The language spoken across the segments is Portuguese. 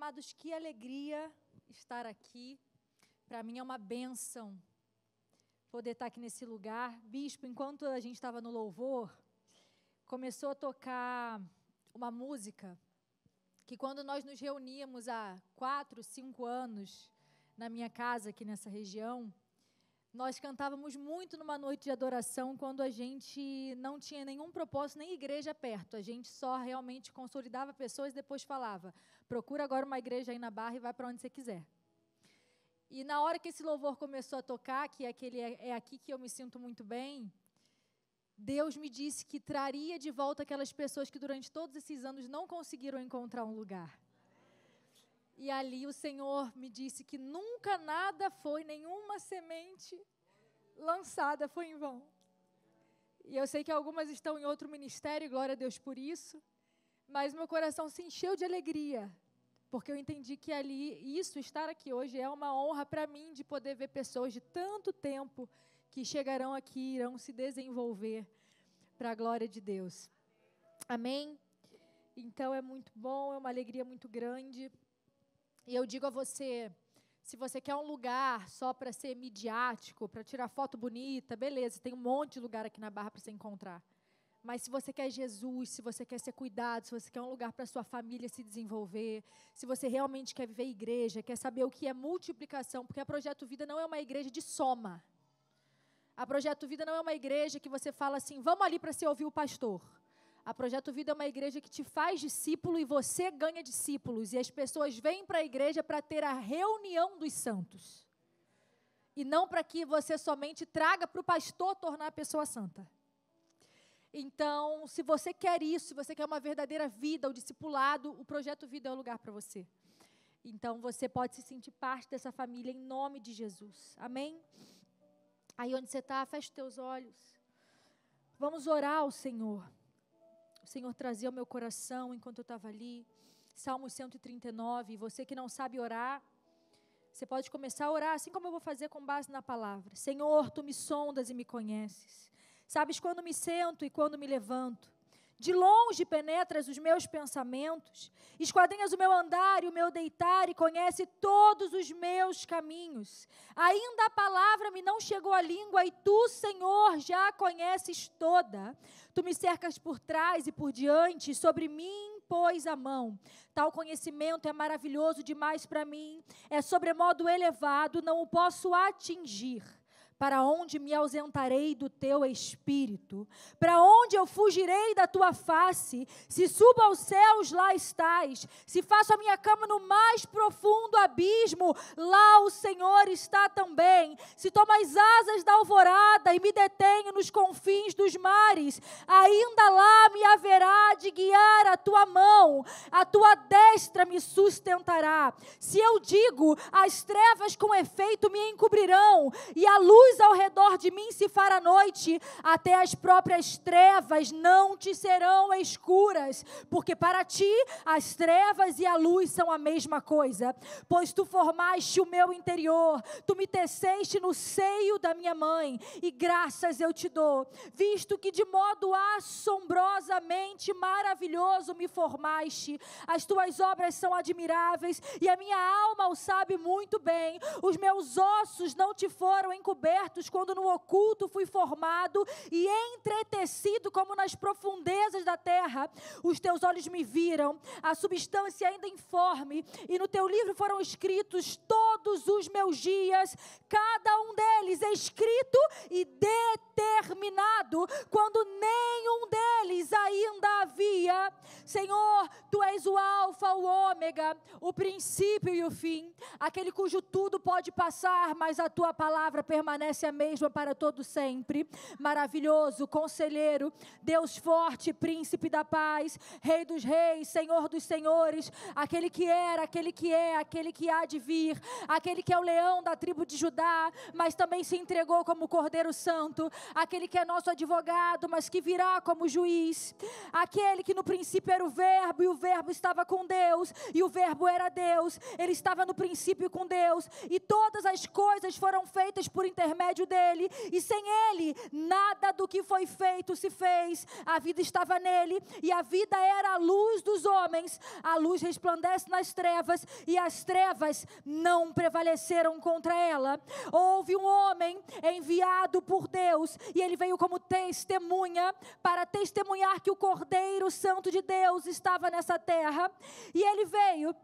Amados, que alegria estar aqui. Para mim é uma bênção poder estar aqui nesse lugar. Bispo, enquanto a gente estava no louvor, começou a tocar uma música que quando nós nos reuníamos há 4, 5 anos na minha casa aqui nessa região, nós cantávamos muito numa noite de adoração quando a gente não tinha nenhum propósito, nem igreja perto. A gente só realmente consolidava pessoas e depois falava, procura agora uma igreja aí na Barra e vai para onde você quiser. E na hora que esse louvor começou a tocar, que é aqui que eu me sinto muito bem, Deus me disse que traria de volta aquelas pessoas que durante todos esses anos não conseguiram encontrar um lugar. E ali o Senhor me disse que nunca nada foi, nenhuma semente lançada foi em vão. E eu sei que algumas estão em outro ministério, glória a Deus por isso, mas meu coração se encheu de alegria, porque eu entendi que ali, estar aqui hoje é uma honra para mim de poder ver pessoas de tanto tempo que chegarão aqui, irão se desenvolver para a glória de Deus. Amém? Então é muito bom, é uma alegria muito grande. E eu digo a você, se você quer um lugar só para ser midiático, para tirar foto bonita, beleza, tem um monte de lugar aqui na Barra para você encontrar. Mas se você quer Jesus, se você quer ser cuidado, se você quer um lugar para sua família se desenvolver, se você realmente quer viver igreja, quer saber o que é multiplicação, porque a Projeto Vida não é uma igreja de soma. A Projeto Vida não é uma igreja que você fala assim, vamos ali para você ouvir o pastor. A Projeto Vida é uma igreja que te faz discípulo e você ganha discípulos. E as pessoas vêm para a igreja para ter a reunião dos santos. E não para que você somente traga para o pastor tornar a pessoa santa. Então, se você quer isso, se você quer uma verdadeira vida, o discipulado, o Projeto Vida é o lugar para você. Então, você pode se sentir parte dessa família em nome de Jesus. Amém? Aí onde você está, feche os teus olhos. Vamos orar ao Senhor. O Senhor trazia ao meu coração enquanto eu estava ali. Salmo 139. Você que não sabe orar, você pode começar a orar assim como eu vou fazer com base na palavra. Senhor, Tu me sondas e me conheces. Sabes quando me sento e quando me levanto. De longe penetras os meus pensamentos, esquadrinhas o meu andar e o meu deitar e conhece todos os meus caminhos. Ainda a palavra me não chegou à língua e Tu, Senhor, já a conheces toda. Tu me cercas por trás e por diante, sobre mim pôs a mão. Tal conhecimento é maravilhoso demais para mim, é sobremodo elevado, não o posso atingir. Para onde me ausentarei do Teu Espírito? Para onde eu fugirei da Tua face? Se subo aos céus, lá estás. Se faço a minha cama no mais profundo abismo, lá o Senhor está também. Se tomo as asas da alvorada e me detenho nos confins dos mares, ainda lá me haverá de guiar a Tua mão, a Tua destra me sustentará. Se eu digo, as trevas com efeito me encobrirão, e a luz ao redor de mim se fará noite, até as próprias trevas não te serão escuras, porque para ti as trevas e a luz são a mesma coisa, pois Tu formaste o meu interior, Tu me teceste no seio da minha mãe, e graças eu te dou, visto que de modo assombrosamente maravilhoso me formaste, as Tuas obras são admiráveis, e a minha alma o sabe muito bem, os meus ossos não te foram encobertos, quando no oculto fui formado e entretecido como nas profundezas da terra. Os Teus olhos me viram, a substância ainda informe, e no Teu livro foram escritos todos os meus dias, cada um deles escrito e determinado, quando nenhum deles ainda havia. Senhor, Tu és o alfa, o ômega, o princípio e o fim, aquele cujo tudo pode passar, mas a Tua palavra permanece a mesma para todo sempre. Maravilhoso, conselheiro, Deus forte, príncipe da paz, Rei dos reis, Senhor dos senhores, aquele que era, aquele que é, aquele que há de vir, aquele que é o leão da tribo de Judá, mas também se entregou como Cordeiro Santo, aquele que é nosso advogado, mas que virá como juiz, aquele que no princípio era o Verbo, e o Verbo estava com Deus, e o Verbo era Deus, ele estava no princípio com Deus, e todas as coisas foram feitas por intermédio dele, e sem ele, nada do que foi feito se fez. A vida estava nele, e a vida era a luz dos homens. A luz resplandece nas trevas, e as trevas não prevaleceram contra ela. Houve um homem enviado por Deus, e ele veio como testemunha, para testemunhar que o Cordeiro Santo de Deus estava nessa terra, e ele veio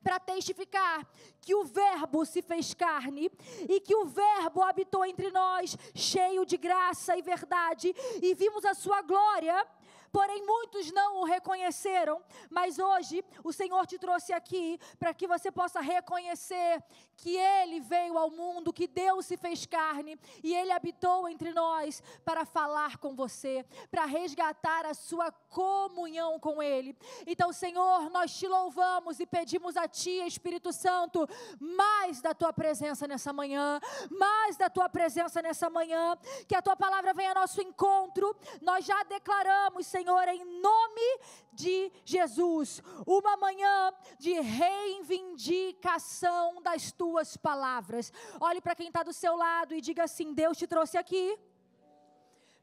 para testificar que o Verbo se fez carne, e que o Verbo habitou entre nós, cheio de graça e verdade, e vimos a sua glória. Porém, muitos não o reconheceram, mas hoje o Senhor te trouxe aqui para que você possa reconhecer que Ele veio ao mundo, que Deus se fez carne e Ele habitou entre nós para falar com você, para resgatar a sua comunhão com Ele. Então, Senhor, nós te louvamos e pedimos a Ti, Espírito Santo, mais da Tua presença nessa manhã, mais da Tua presença nessa manhã, que a Tua palavra venha ao nosso encontro. Nós já declaramos, Senhor, em nome de Jesus, uma manhã de reivindicação das Tuas palavras. Olhe para quem está do seu lado e diga assim: Deus te trouxe aqui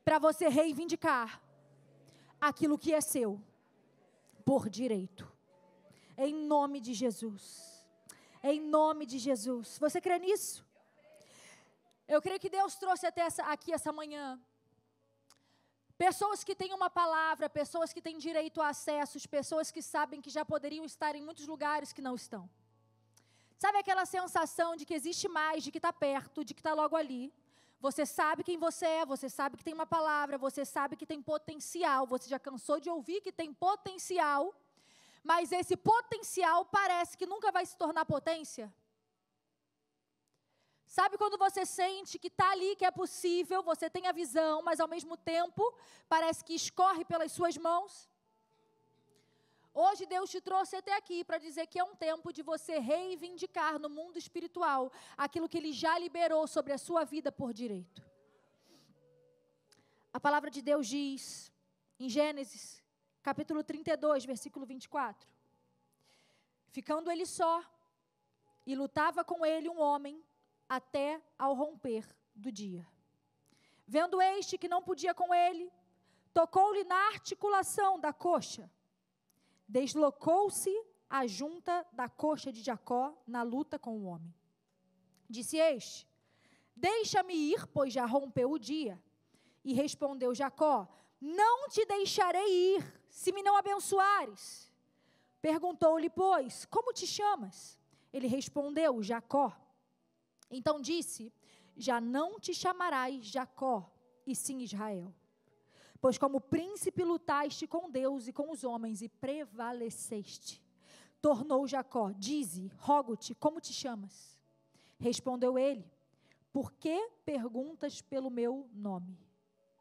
para você reivindicar aquilo que é seu por direito, em nome de Jesus, em nome de Jesus. Você crê nisso? Eu creio que Deus trouxe até aqui essa manhã pessoas que têm uma palavra, pessoas que têm direito a acessos, pessoas que sabem que já poderiam estar em muitos lugares que não estão. Sabe aquela sensação de que existe mais, de que está perto, de que está logo ali? Você sabe quem você é, você sabe que tem uma palavra, você sabe que tem potencial, você já cansou de ouvir que tem potencial, mas esse potencial parece que nunca vai se tornar potência? Sabe quando você sente que está ali, que é possível, você tem a visão, mas ao mesmo tempo parece que escorre pelas suas mãos? Hoje Deus te trouxe até aqui para dizer que é um tempo de você reivindicar no mundo espiritual aquilo que Ele já liberou sobre a sua vida por direito. A palavra de Deus diz, em Gênesis, capítulo 32, versículo 24. Ficando ele só, e lutava com ele um homem, até ao romper do dia. Vendo este que não podia com ele, tocou-lhe na articulação da coxa. Deslocou-se a junta da coxa de Jacó na luta com o homem. Disse este: deixa-me ir, pois já rompeu o dia. E respondeu Jacó: não te deixarei ir, se me não abençoares. Perguntou-lhe, pois, como te chamas? Ele respondeu, Jacó. Então disse: já não te chamarás Jacó, e sim Israel. Pois como príncipe lutaste com Deus e com os homens, e prevaleceste. Tornou Jacó: dize, rogo-te, como te chamas? Respondeu ele: por que perguntas pelo meu nome?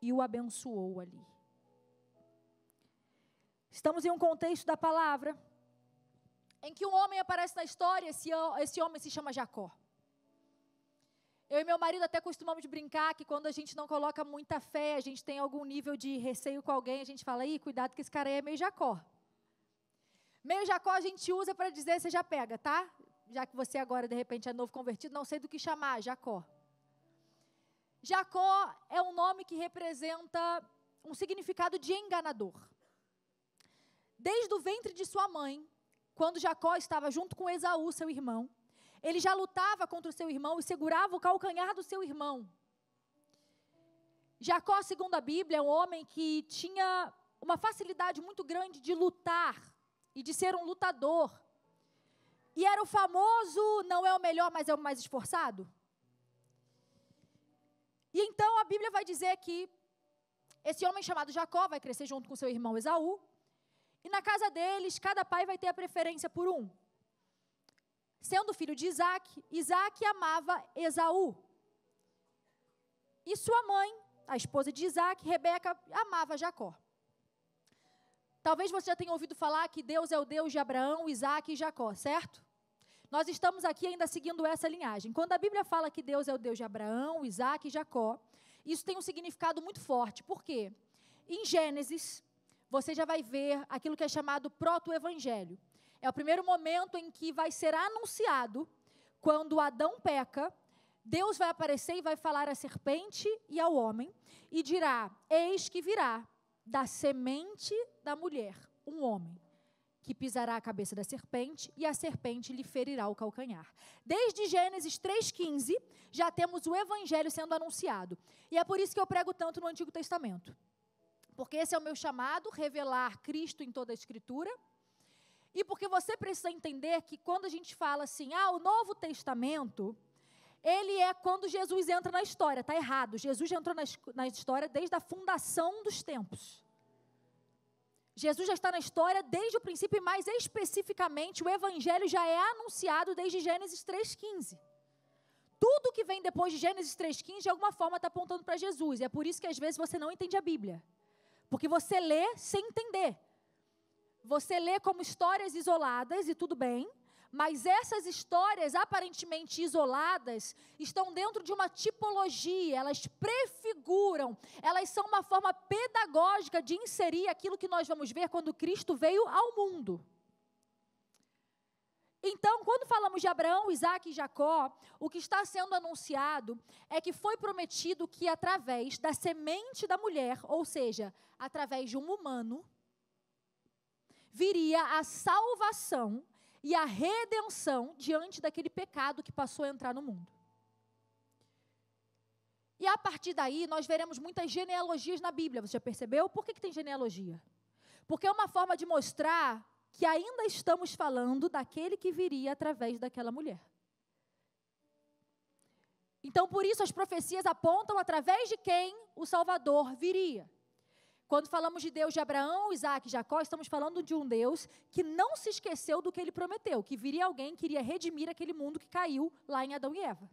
E o abençoou ali. Estamos em um contexto da palavra, em que um homem aparece na história, esse homem se chama Jacó. Eu e meu marido até costumamos brincar que quando a gente não coloca muita fé, a gente tem algum nível de receio com alguém, a gente fala, cuidado que esse cara aí é meio Jacó. Meio Jacó a gente usa para dizer, você já pega, tá? Já que você agora de repente é novo convertido, não sei do que chamar, Jacó. Jacó é um nome que representa um significado de enganador. Desde o ventre de sua mãe, quando Jacó estava junto com Esaú, seu irmão, ele já lutava contra o seu irmão e segurava o calcanhar do seu irmão. Jacó, segundo a Bíblia, é um homem que tinha uma facilidade muito grande de lutar e de ser um lutador. E era o famoso, não é o melhor, mas é o mais esforçado. E então a Bíblia vai dizer que esse homem chamado Jacó vai crescer junto com seu irmão Esaú. E na casa deles, cada pai vai ter a preferência por um. Sendo filho de Isaac, Isaac amava Esaú. E sua mãe, a esposa de Isaac, Rebeca, amava Jacó. Talvez você já tenha ouvido falar que Deus é o Deus de Abraão, Isaac e Jacó, certo? Nós estamos aqui ainda seguindo essa linhagem. Quando a Bíblia fala que Deus é o Deus de Abraão, Isaac e Jacó, isso tem um significado muito forte. Por quê? Em Gênesis, você já vai ver aquilo que é chamado proto-evangelho. É o primeiro momento em que vai ser anunciado, quando Adão peca, Deus vai aparecer e vai falar à serpente e ao homem, e dirá: eis que virá da semente da mulher um homem, que pisará a cabeça da serpente, e a serpente lhe ferirá o calcanhar. Desde Gênesis 3,15, já temos o evangelho sendo anunciado. E é por isso que eu prego tanto no Antigo Testamento. Porque esse é o meu chamado, revelar Cristo em toda a Escritura. E porque você precisa entender que quando a gente fala assim, o Novo Testamento, ele é quando Jesus entra na história. Está errado, Jesus entrou na história desde a fundação dos tempos. Jesus já está na história desde o princípio e mais especificamente o Evangelho já é anunciado desde Gênesis 3,15. Tudo que vem depois de Gênesis 3,15 de alguma forma está apontando para Jesus. E é por isso que às vezes você não entende a Bíblia. Porque você lê sem entender. Você lê como histórias isoladas e tudo bem, mas essas histórias aparentemente isoladas estão dentro de uma tipologia, elas prefiguram, elas são uma forma pedagógica de inserir aquilo que nós vamos ver quando Cristo veio ao mundo. Então, quando falamos de Abraão, Isaac e Jacó, o que está sendo anunciado é que foi prometido que através da semente da mulher, ou seja, através de um humano, viria a salvação e a redenção diante daquele pecado que passou a entrar no mundo. E a partir daí, nós veremos muitas genealogias na Bíblia, você já percebeu? Por que tem genealogia? Porque é uma forma de mostrar que ainda estamos falando daquele que viria através daquela mulher. Então, por isso, as profecias apontam através de quem o Salvador viria. Quando falamos de Deus de Abraão, Isaac e Jacó, estamos falando de um Deus que não se esqueceu do que ele prometeu, que viria alguém que iria redimir aquele mundo que caiu lá em Adão e Eva.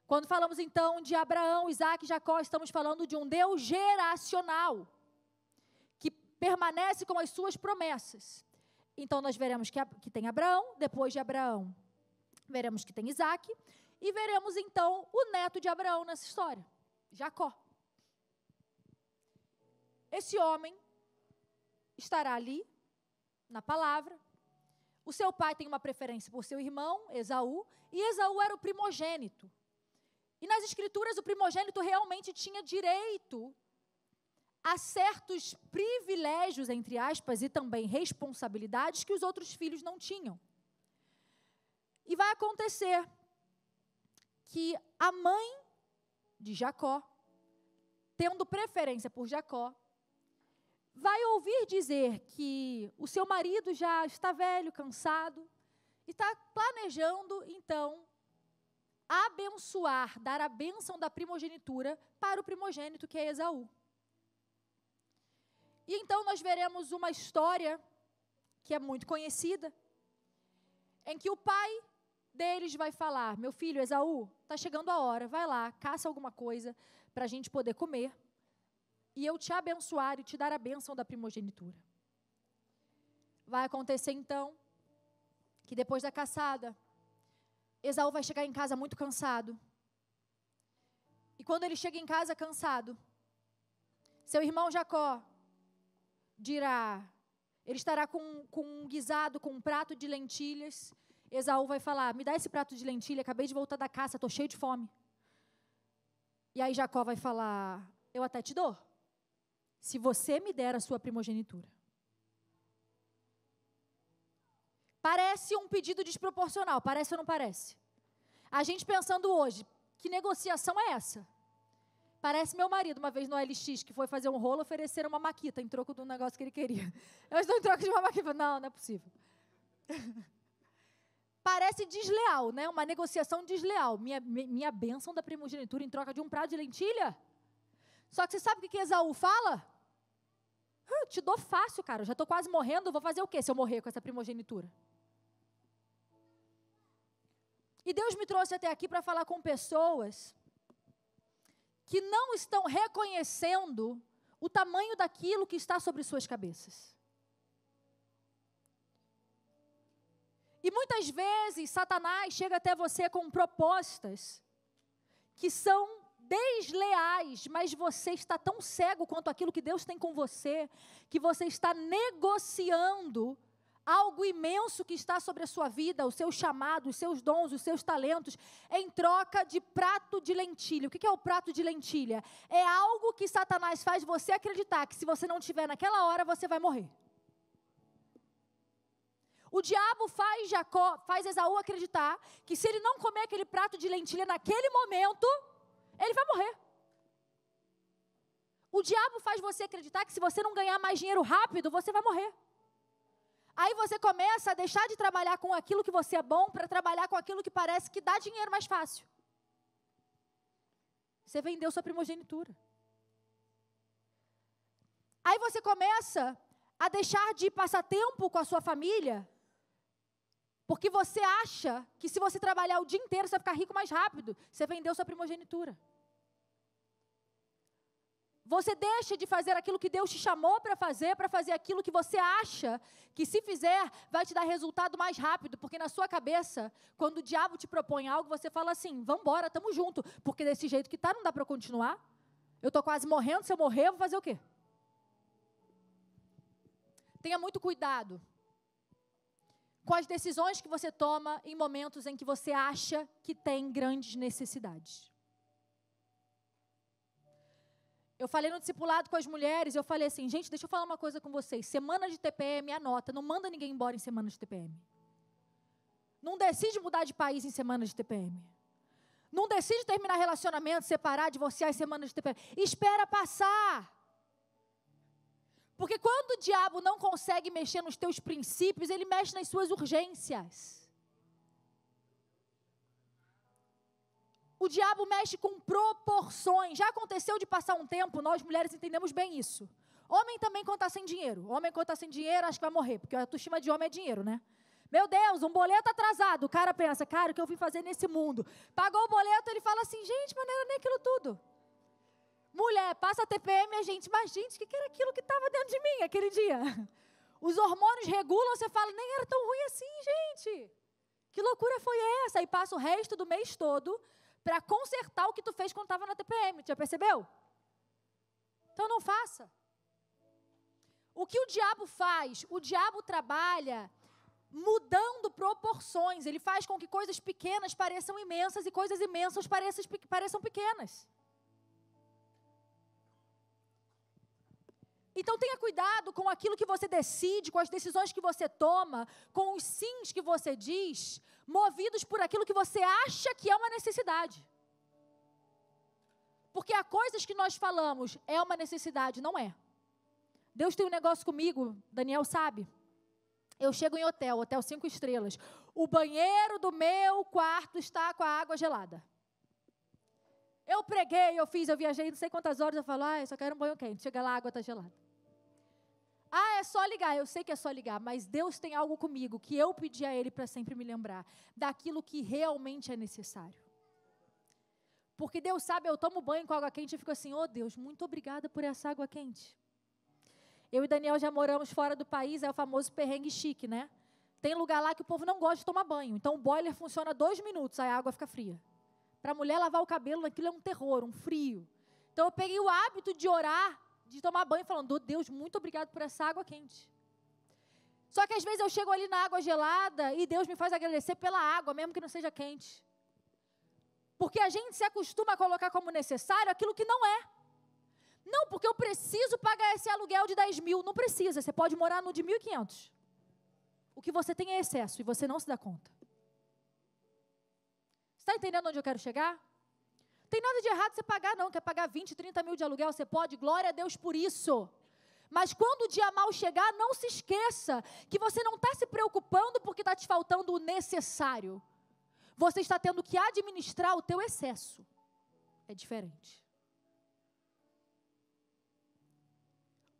Quando falamos então de Abraão, Isaac e Jacó, estamos falando de um Deus geracional, que permanece com as suas promessas. Então nós veremos que tem Abraão, depois de Abraão, veremos que tem Isaac, e veremos então o neto de Abraão nessa história, Jacó. Esse homem estará ali, na palavra. O seu pai tem uma preferência por seu irmão, Esaú, e Esaú era o primogênito. E nas escrituras o primogênito realmente tinha direito a certos privilégios, entre aspas, e também responsabilidades que os outros filhos não tinham. E vai acontecer que a mãe de Jacó, tendo preferência por Jacó, vai ouvir dizer que o seu marido já está velho, cansado, e está planejando, então, abençoar, dar a bênção da primogenitura para o primogênito, que é Esaú. E então nós veremos uma história que é muito conhecida, em que o pai deles vai falar: meu filho Esaú, está chegando a hora, vai lá, caça alguma coisa para a gente poder comer, e eu te abençoar e te dar a bênção da primogenitura. Vai acontecer então, que depois da caçada, Esaú vai chegar em casa muito cansado. E quando ele chega em casa cansado, seu irmão Jacó dirá, ele estará com um guisado, com um prato de lentilhas. Esaú vai falar: me dá esse prato de lentilha, acabei de voltar da caça, estou cheio de fome. E aí Jacó vai falar: eu até te dou, se você me der a sua primogenitura. Parece um pedido desproporcional, parece ou não parece? A gente pensando hoje, que negociação é essa? Parece meu marido, uma vez no LX, que foi fazer um rolo, ofereceram uma maquita em troco de um negócio que ele queria. Eu estou em troca de uma maquita. Não, não é possível. Parece desleal, né? Uma negociação desleal. Minha bênção da primogenitura em troca de um prato de lentilha? Só que você sabe o que Esaú fala? Te dou fácil, cara. Eu já estou quase morrendo, vou fazer o quê se eu morrer com essa primogenitura? E Deus me trouxe até aqui para falar com pessoas que não estão reconhecendo o tamanho daquilo que está sobre suas cabeças. E muitas vezes Satanás chega até você com propostas que são desleais, mas você está tão cego quanto aquilo que Deus tem com você, que você está negociando algo imenso que está sobre a sua vida, o seu chamado, os seus dons, os seus talentos, em troca de prato de lentilha. O que é o prato de lentilha? É algo que Satanás faz você acreditar que se você não tiver naquela hora, você vai morrer. O diabo faz Esaú acreditar que se ele não comer aquele prato de lentilha naquele momento, ele vai morrer. O diabo faz você acreditar que se você não ganhar mais dinheiro rápido, você vai morrer. Aí você começa a deixar de trabalhar com aquilo que você é bom para trabalhar com aquilo que parece que dá dinheiro mais fácil. Você vendeu sua primogenitura. Aí você começa a deixar de passar tempo com a sua família, porque você acha que se você trabalhar o dia inteiro, você vai ficar rico mais rápido. Você vendeu sua primogenitura. Você deixa de fazer aquilo que Deus te chamou para fazer aquilo que você acha que se fizer vai te dar resultado mais rápido, porque na sua cabeça, quando o diabo te propõe algo, você fala assim, vamos embora, estamos juntos, porque desse jeito que está não dá para continuar, eu estou quase morrendo, se eu morrer, eu vou fazer o quê? Tenha muito cuidado com as decisões que você toma em momentos em que você acha que tem grandes necessidades. Eu falei no discipulado com as mulheres, eu falei assim, gente, deixa eu falar uma coisa com vocês. Semana de TPM, anota, não manda ninguém embora em semana de TPM. Não decide mudar de país em semana de TPM. Não decide terminar relacionamento, separar, divorciar em semana de TPM. Espera passar. Porque quando o diabo não consegue mexer nos teus princípios, ele mexe nas suas urgências. O diabo mexe com proporções. Já aconteceu de passar um tempo, nós mulheres entendemos bem isso. Homem também quando está sem dinheiro. Homem quando está sem dinheiro, acho que vai morrer, porque a autoestima de homem é dinheiro, né? Meu Deus, um boleto atrasado. O cara pensa, cara, o que eu vim fazer nesse mundo? Pagou o boleto, ele fala assim, gente, mas não era nem aquilo tudo. Mulher, passa a TPM, a gente, mas gente, o que era aquilo que estava dentro de mim aquele dia? Os hormônios regulam, você fala, nem era tão ruim assim, gente. Que loucura foi essa? E passa o resto do mês todo para consertar o que tu fez quando estava na TPM, já percebeu? Então não faça. O que o diabo faz? O diabo trabalha mudando proporções, ele faz com que coisas pequenas pareçam imensas e coisas imensas pareçam pequenas. Então tenha cuidado com aquilo que você decide, com as decisões que você toma, com os sims que você diz, movidos por aquilo que você acha que é uma necessidade. Porque há coisas que nós falamos, é uma necessidade, não é. Deus tem um negócio comigo, Daniel sabe. Eu chego em hotel 5 estrelas. O banheiro do meu quarto está com a água gelada. Eu preguei, eu viajei não sei quantas horas, eu falo, eu só quero um banho quente. Chega lá, a água está gelada. É só ligar, eu sei que é só ligar, mas Deus tem algo comigo que eu pedi a Ele para sempre me lembrar daquilo que realmente é necessário. Porque Deus sabe, eu tomo banho com água quente e fico assim, Deus, muito obrigada por essa água quente. Eu e Daniel já moramos fora do país, é o famoso perrengue chique, né? Tem lugar lá que o povo não gosta de tomar banho, então o boiler funciona 2 minutos, aí a água fica fria. Para a mulher lavar o cabelo, aquilo é um terror, um frio. Então eu peguei o hábito de orar, de tomar banho, falando, Deus, muito obrigado por essa água quente. Só que às vezes eu chego ali na água gelada e Deus me faz agradecer pela água, mesmo que não seja quente. Porque a gente se acostuma a colocar como necessário aquilo que não é. Não, porque eu preciso pagar esse aluguel de 10 mil. Não precisa, você pode morar no de 1.500. O que você tem é excesso e você não se dá conta. Está entendendo onde eu quero chegar? Tem nada de errado você pagar, não. Quer pagar 20, 30 mil de aluguel, você pode. Glória a Deus por isso. Mas quando o dia mal chegar, não se esqueça que você não está se preocupando porque está te faltando o necessário. Você está tendo que administrar o teu excesso. É diferente.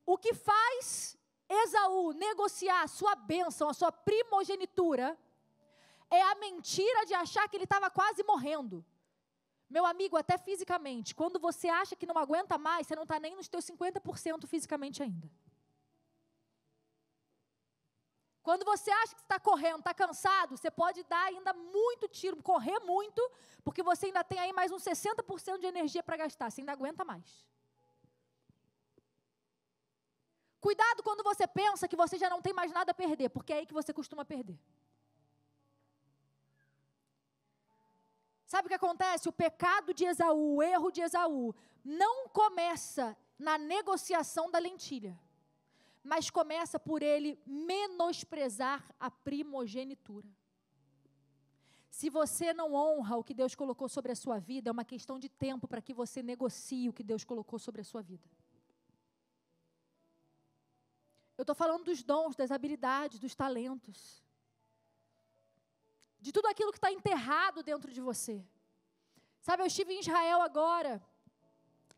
O que faz Esaú negociar a sua bênção, a sua primogenitura, é a mentira de achar que ele estava quase morrendo. Meu amigo, até fisicamente, quando você acha que não aguenta mais, você não está nem nos teus 50% fisicamente ainda. Quando você acha que está correndo, está cansado, você pode dar ainda muito tiro, correr muito, porque você ainda tem aí mais uns 60% de energia para gastar, você ainda aguenta mais. Cuidado quando você pensa que você já não tem mais nada a perder, porque é aí que você costuma perder. Sabe o que acontece? O pecado de Esaú, o erro de Esaú, não começa na negociação da lentilha, mas começa por ele menosprezar a primogenitura. Se você não honra o que Deus colocou sobre a sua vida, é uma questão de tempo para que você negocie o que Deus colocou sobre a sua vida. Eu estou falando dos dons, das habilidades, dos talentos. De tudo aquilo que está enterrado dentro de você. Sabe, eu estive em Israel agora.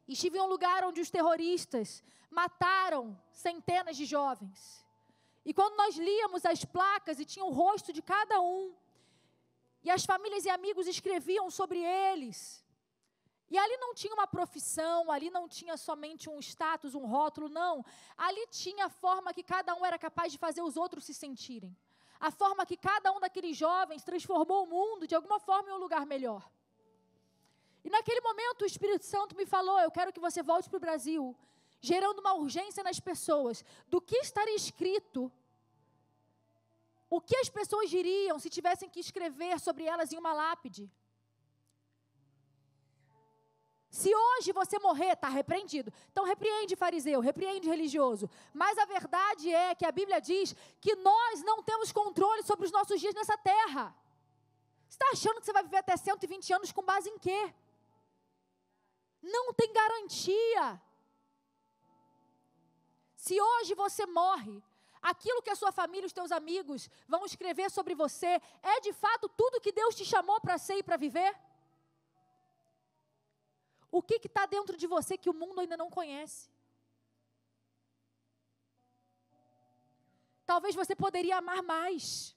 Estive em um lugar onde os terroristas mataram centenas de jovens. E quando nós líamos as placas e tinha o rosto de cada um, e as famílias e amigos escreviam sobre eles, e ali não tinha uma profissão, ali não tinha somente um status, um rótulo, não. Ali tinha a forma que cada um era capaz de fazer os outros se sentirem. A forma que cada um daqueles jovens transformou o mundo, de alguma forma, em um lugar melhor. E naquele momento o Espírito Santo me falou, eu quero que você volte para o Brasil, gerando uma urgência nas pessoas, do que estaria escrito, o que as pessoas diriam se tivessem que escrever sobre elas em uma lápide. Se hoje você morrer, está repreendido. Então repreende fariseu, repreende religioso. Mas a verdade é que a Bíblia diz que nós não temos controle sobre os nossos dias nessa terra. Você está achando que você vai viver até 120 anos com base em quê? Não tem garantia. Se hoje você morre, aquilo que a sua família e os teus amigos vão escrever sobre você, é de fato tudo que Deus te chamou para ser e para viver? O que está dentro de você que o mundo ainda não conhece? Talvez você poderia amar mais,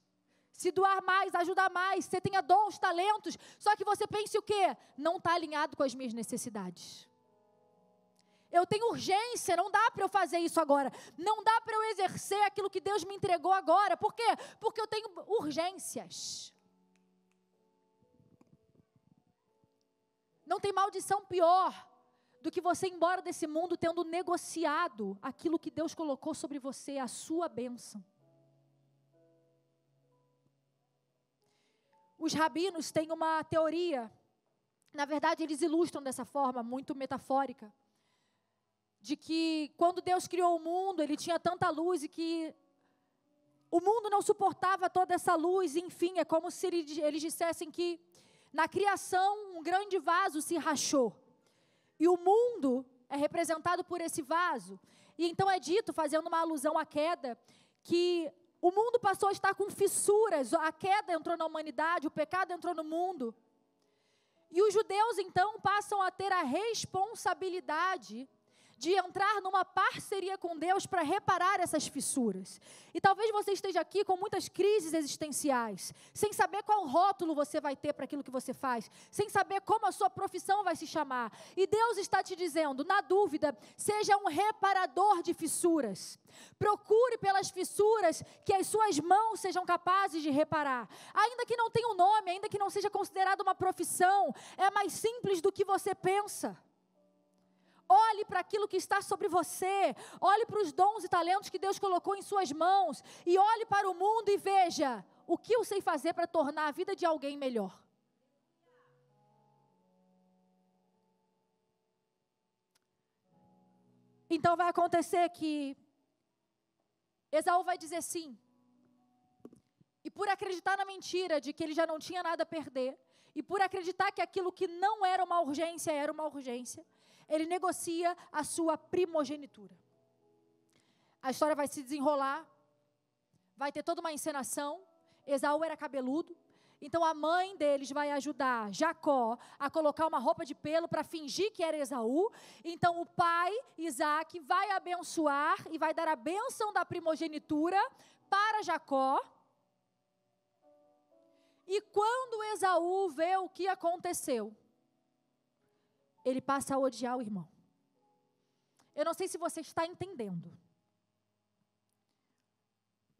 se doar mais, ajudar mais, você tenha dons, talentos, só que você pense o quê? Não está alinhado com as minhas necessidades. Eu tenho urgência, não dá para eu fazer isso agora. Não dá para eu exercer aquilo que Deus me entregou agora. Por quê? Porque eu tenho urgências. Não tem maldição pior do que você ir embora desse mundo tendo negociado aquilo que Deus colocou sobre você, a sua bênção. Os rabinos têm uma teoria, na verdade eles ilustram dessa forma, muito metafórica, de que quando Deus criou o mundo, Ele tinha tanta luz e que o mundo não suportava toda essa luz, enfim, é como se eles dissessem que na criação um grande vaso se rachou, e o mundo é representado por esse vaso, e então é dito, fazendo uma alusão à queda, que o mundo passou a estar com fissuras, a queda entrou na humanidade, o pecado entrou no mundo, e os judeus então passam a ter a responsabilidade de entrar numa parceria com Deus para reparar essas fissuras. E talvez você esteja aqui com muitas crises existenciais, sem saber qual rótulo você vai ter para aquilo que você faz, sem saber como a sua profissão vai se chamar. E Deus está te dizendo, na dúvida, seja um reparador de fissuras. Procure pelas fissuras que as suas mãos sejam capazes de reparar. Ainda que não tenha um nome, ainda que não seja considerado uma profissão, é mais simples do que você pensa. Olhe para aquilo que está sobre você, olhe para os dons e talentos que Deus colocou em suas mãos, e olhe para o mundo e veja o que eu sei fazer para tornar a vida de alguém melhor. Então vai acontecer que Esaú vai dizer sim, e por acreditar na mentira de que ele já não tinha nada a perder, e por acreditar que aquilo que não era uma urgência, era uma urgência, ele negocia a sua primogenitura. A história vai se desenrolar, vai ter toda uma encenação. Esaú era cabeludo, então a mãe deles vai ajudar Jacó a colocar uma roupa de pelo para fingir que era Esaú. Então o pai, Isaac, vai abençoar e vai dar a bênção da primogenitura para Jacó. E quando Esaú vê o que aconteceu, ele passa a odiar o irmão. Eu não sei se você está entendendo.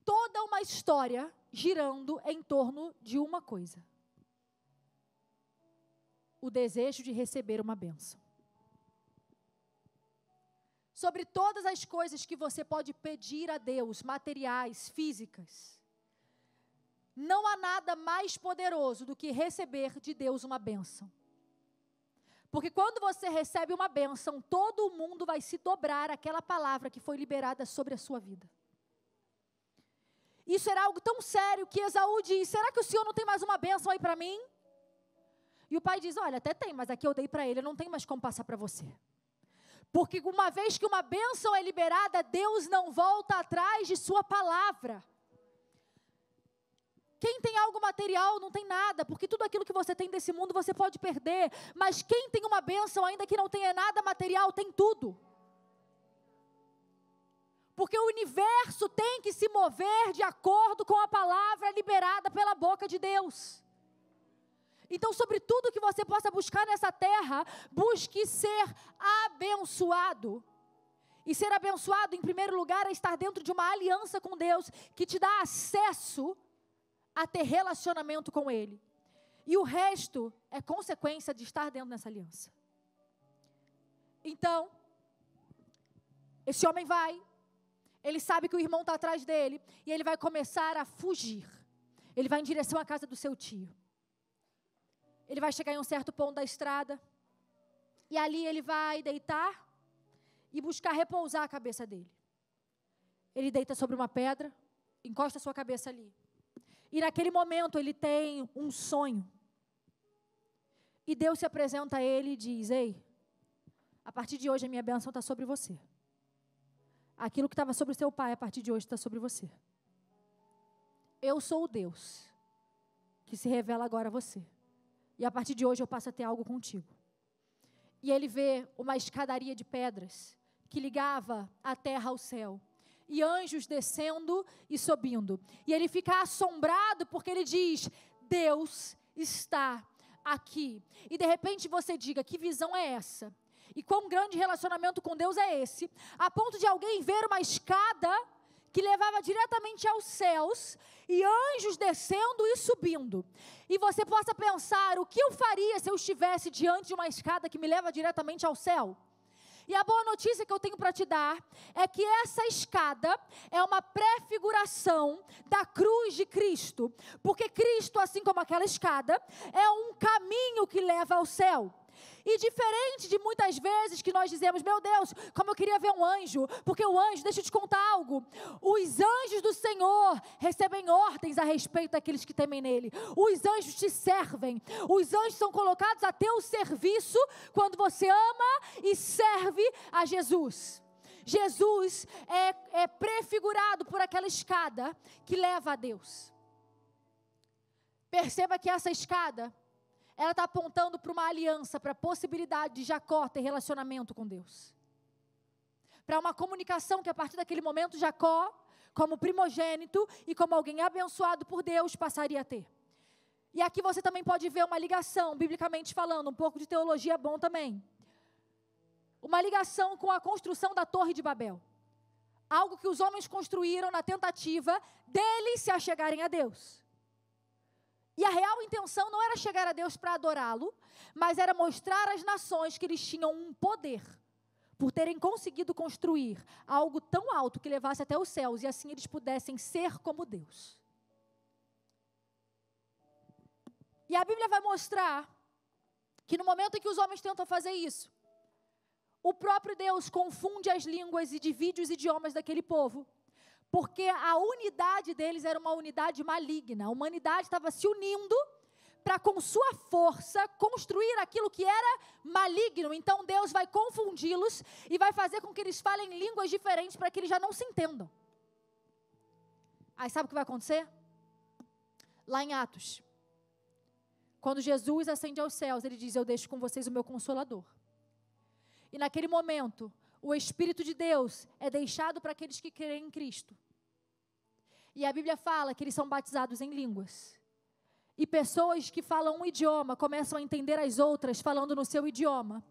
toda uma história girando em torno de uma coisa: o desejo de receber uma bênção. Sobre todas as coisas que você pode pedir a Deus, materiais, físicas, não há nada mais poderoso do que receber de Deus uma bênção. Porque quando você recebe uma bênção, todo mundo vai se dobrar àquela palavra que foi liberada sobre a sua vida. Isso era algo tão sério que Esaú diz: será que o Senhor não tem mais uma bênção aí para mim? E o pai diz: olha, até tem, mas aqui eu dei para ele, eu não tenho mais como passar para você. Porque uma vez que uma bênção é liberada, Deus não volta atrás de sua palavra. Quem tem algo material não tem nada, porque tudo aquilo que você tem desse mundo você pode perder. Mas quem tem uma bênção, ainda que não tenha nada material, tem tudo. Porque o universo tem que se mover de acordo com a palavra liberada pela boca de Deus. Então, sobre tudo que você possa buscar nessa terra, busque ser abençoado. E ser abençoado, em primeiro lugar, é estar dentro de uma aliança com Deus, que te dá acesso a ter relacionamento com Ele. E o resto é consequência de estar dentro dessa aliança. Então, esse homem vai, ele sabe que o irmão está atrás dele, e ele vai começar a fugir. Ele vai em direção à casa do seu tio. Ele vai chegar em um certo ponto da estrada, e ali ele vai deitar e buscar repousar a cabeça dele. Ele deita sobre uma pedra, encosta a sua cabeça ali. E naquele momento ele tem um sonho. E Deus se apresenta a ele e diz: ei, a partir de hoje a minha bênção está sobre você. Aquilo que estava sobre o seu pai, a partir de hoje está sobre você. Eu sou o Deus que se revela agora a você. E a partir de hoje eu passo a ter algo contigo. E ele vê uma escadaria de pedras que ligava a terra ao céu. E anjos descendo e subindo. E ele fica assombrado porque ele diz: Deus está aqui. E de repente você diga: que visão é essa? E quão grande relacionamento com Deus é esse? A ponto de alguém ver uma escada que levava diretamente aos céus, e anjos descendo e subindo. E você possa pensar: o que eu faria se eu estivesse diante de uma escada que me leva diretamente ao céu? E a boa notícia que eu tenho para te dar é que essa escada é uma prefiguração da cruz de Cristo. Porque Cristo, assim como aquela escada, é um caminho que leva ao céu. E diferente de muitas vezes que nós dizemos: meu Deus, como eu queria ver um anjo, porque o anjo, deixa eu te contar algo, os anjos do Senhor recebem ordens a respeito daqueles que temem nele. Os anjos te servem, os anjos são colocados a teu serviço quando você ama e serve a Jesus. Jesus é prefigurado por aquela escada que leva a Deus. Perceba que essa escada, ela está apontando para uma aliança, para a possibilidade de Jacó ter relacionamento com Deus. Para uma comunicação que a partir daquele momento Jacó, como primogênito e como alguém abençoado por Deus, passaria a ter. E aqui você também pode ver uma ligação, biblicamente falando, um pouco de teologia bom também. Uma ligação com a construção da Torre de Babel. Algo que os homens construíram na tentativa deles se achegarem a Deus. E a real intenção não era chegar a Deus para adorá-lo, mas era mostrar às nações que eles tinham um poder, por terem conseguido construir algo tão alto que levasse até os céus, e assim eles pudessem ser como Deus. E a Bíblia vai mostrar que no momento em que os homens tentam fazer isso, o próprio Deus confunde as línguas e divide os idiomas daquele povo. Porque a unidade deles era uma unidade maligna. A humanidade estava se unindo para, com sua força, construir aquilo que era maligno. Então Deus vai confundi-los e vai fazer com que eles falem línguas diferentes para que eles já não se entendam. Aí sabe o que vai acontecer? Lá em Atos, quando Jesus ascende aos céus, ele diz: eu deixo com vocês o meu Consolador. E naquele momento, o Espírito de Deus é deixado para aqueles que creem em Cristo. E a Bíblia fala que eles são batizados em línguas. E pessoas que falam um idioma começam a entender as outras falando no seu idioma.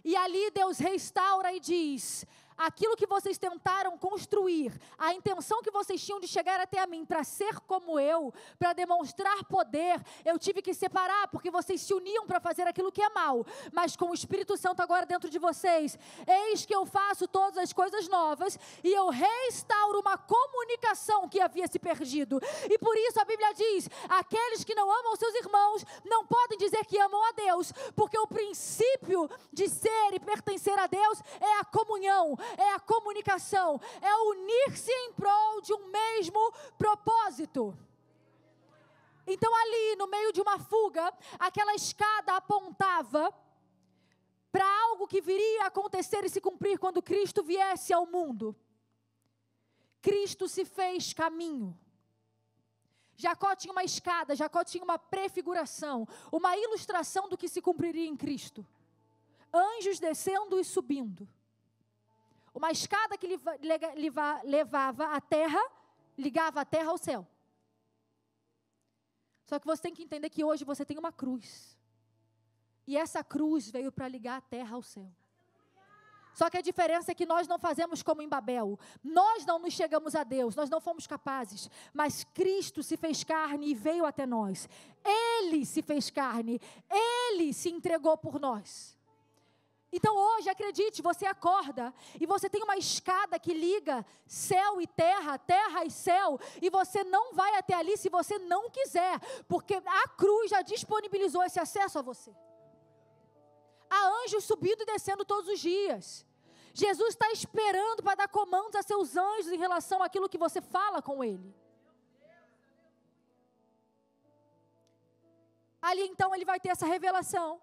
E ali Deus restaura e diz: aquilo que vocês tentaram construir, a intenção que vocês tinham de chegar até a mim para ser como eu, para demonstrar poder, eu tive que separar, porque vocês se uniam para fazer aquilo que é mal. Mas com o Espírito Santo agora dentro de vocês, eis que eu faço todas as coisas novas e eu restauro uma comunicação que havia se perdido. E por isso a Bíblia diz: aqueles que não amam seus irmãos não podem dizer que amam a Deus, porque o princípio de ser e pertencer a Deus é a comunhão, é a comunicação, é unir-se em prol de um mesmo propósito. Então ali, no meio de uma fuga, aquela escada apontava para algo que viria a acontecer e se cumprir quando Cristo viesse ao mundo. Cristo se fez caminho. Jacó tinha uma escada, Jacó tinha uma prefiguração, uma ilustração do que se cumpriria em Cristo. Anjos descendo e subindo. Uma escada que levava a terra, ligava a terra ao céu. Só que você tem que entender que hoje você tem uma cruz. E essa cruz veio para ligar a terra ao céu. Só que a diferença é que nós não fazemos como em Babel. Nós não nos chegamos a Deus, nós não fomos capazes. Mas Cristo se fez carne e veio até nós. Ele se fez carne, Ele se entregou por nós. Então hoje, acredite, você acorda e você tem uma escada que liga céu e terra, terra e céu, e você não vai até ali se você não quiser, porque a cruz já disponibilizou esse acesso a você. Há anjos subindo e descendo todos os dias. Jesus está esperando para dar comandos a seus anjos em relação àquilo que você fala com Ele. Ali então ele vai ter essa revelação.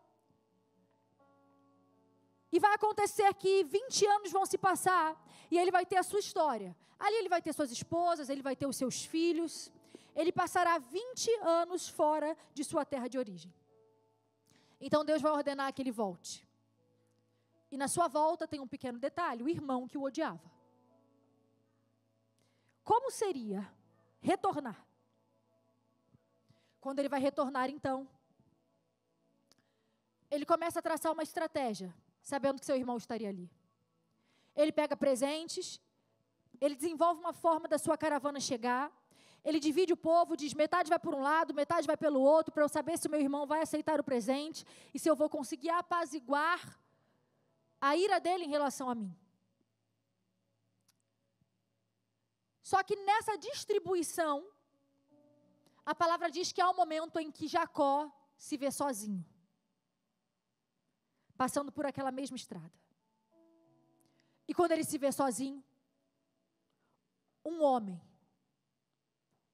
E vai acontecer que 20 anos vão se passar e ele vai ter a sua história. Ali ele vai ter suas esposas, ele vai ter os seus filhos. Ele passará 20 anos fora de sua terra de origem. Então Deus vai ordenar que ele volte. E na sua volta tem um pequeno detalhe: o irmão que o odiava. Como seria retornar? Quando ele vai retornar, então, ele começa a traçar uma estratégia, sabendo que seu irmão estaria ali. Ele pega presentes, ele desenvolve uma forma da sua caravana chegar, ele divide o povo, diz: metade vai por um lado, metade vai pelo outro, para eu saber se o meu irmão vai aceitar o presente e se eu vou conseguir apaziguar a ira dele em relação a mim. Só que nessa distribuição, a palavra diz que há um momento em que Jacó se vê sozinho, passando por aquela mesma estrada. E quando ele se vê sozinho, um homem,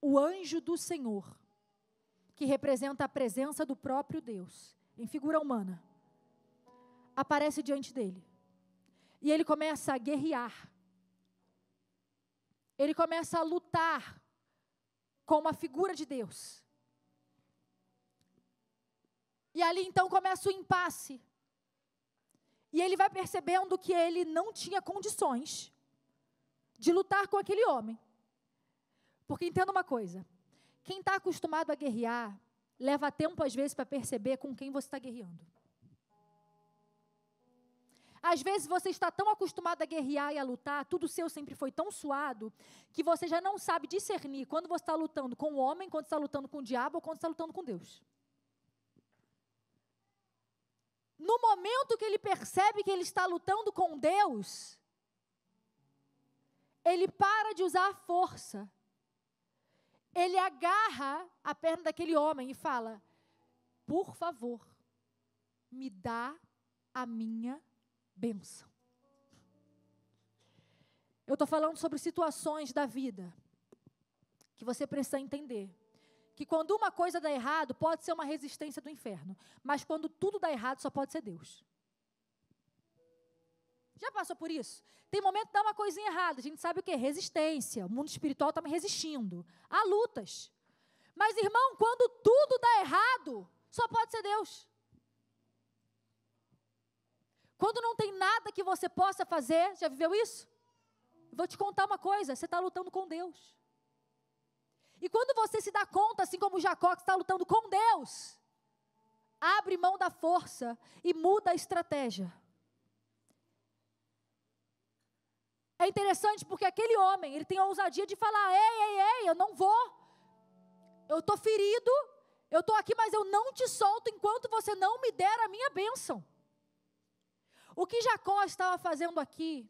o anjo do Senhor, que representa a presença do próprio Deus, em figura humana, aparece diante dele. E ele começa a guerrear. Ele começa a lutar com uma figura de Deus. E ali então começa o impasse. E ele vai percebendo que ele não tinha condições de lutar com aquele homem. Porque entenda uma coisa: quem está acostumado a guerrear, leva tempo às vezes para perceber com quem você está guerreando. Às vezes você está tão acostumado a guerrear e a lutar, tudo seu sempre foi tão suado, que você já não sabe discernir quando você está lutando com o homem, quando está lutando com o diabo ou quando está lutando com Deus. No momento que ele percebe que ele está lutando com Deus, ele para de usar a força. Ele agarra a perna daquele homem e fala: por favor, me dá a minha bênção. Eu estou falando sobre situações da vida que você precisa entender. Que quando uma coisa dá errado, pode ser uma resistência do inferno. Mas quando tudo dá errado, só pode ser Deus. Já passou por isso? Tem momento que dá uma coisinha errada. A gente sabe o que? Resistência. O mundo espiritual está me resistindo. Há lutas. Mas, irmão, quando tudo dá errado, só pode ser Deus. Quando não tem nada que você possa fazer, já viveu isso? Vou te contar uma coisa: você está lutando com Deus. E quando você se dá conta, assim como Jacó, que está lutando com Deus, abre mão da força e muda a estratégia. É interessante porque aquele homem, ele tem a ousadia de falar, ei, eu não vou. Eu estou ferido, eu estou aqui, mas eu não te solto enquanto você não me der a minha bênção. O que Jacó estava fazendo aqui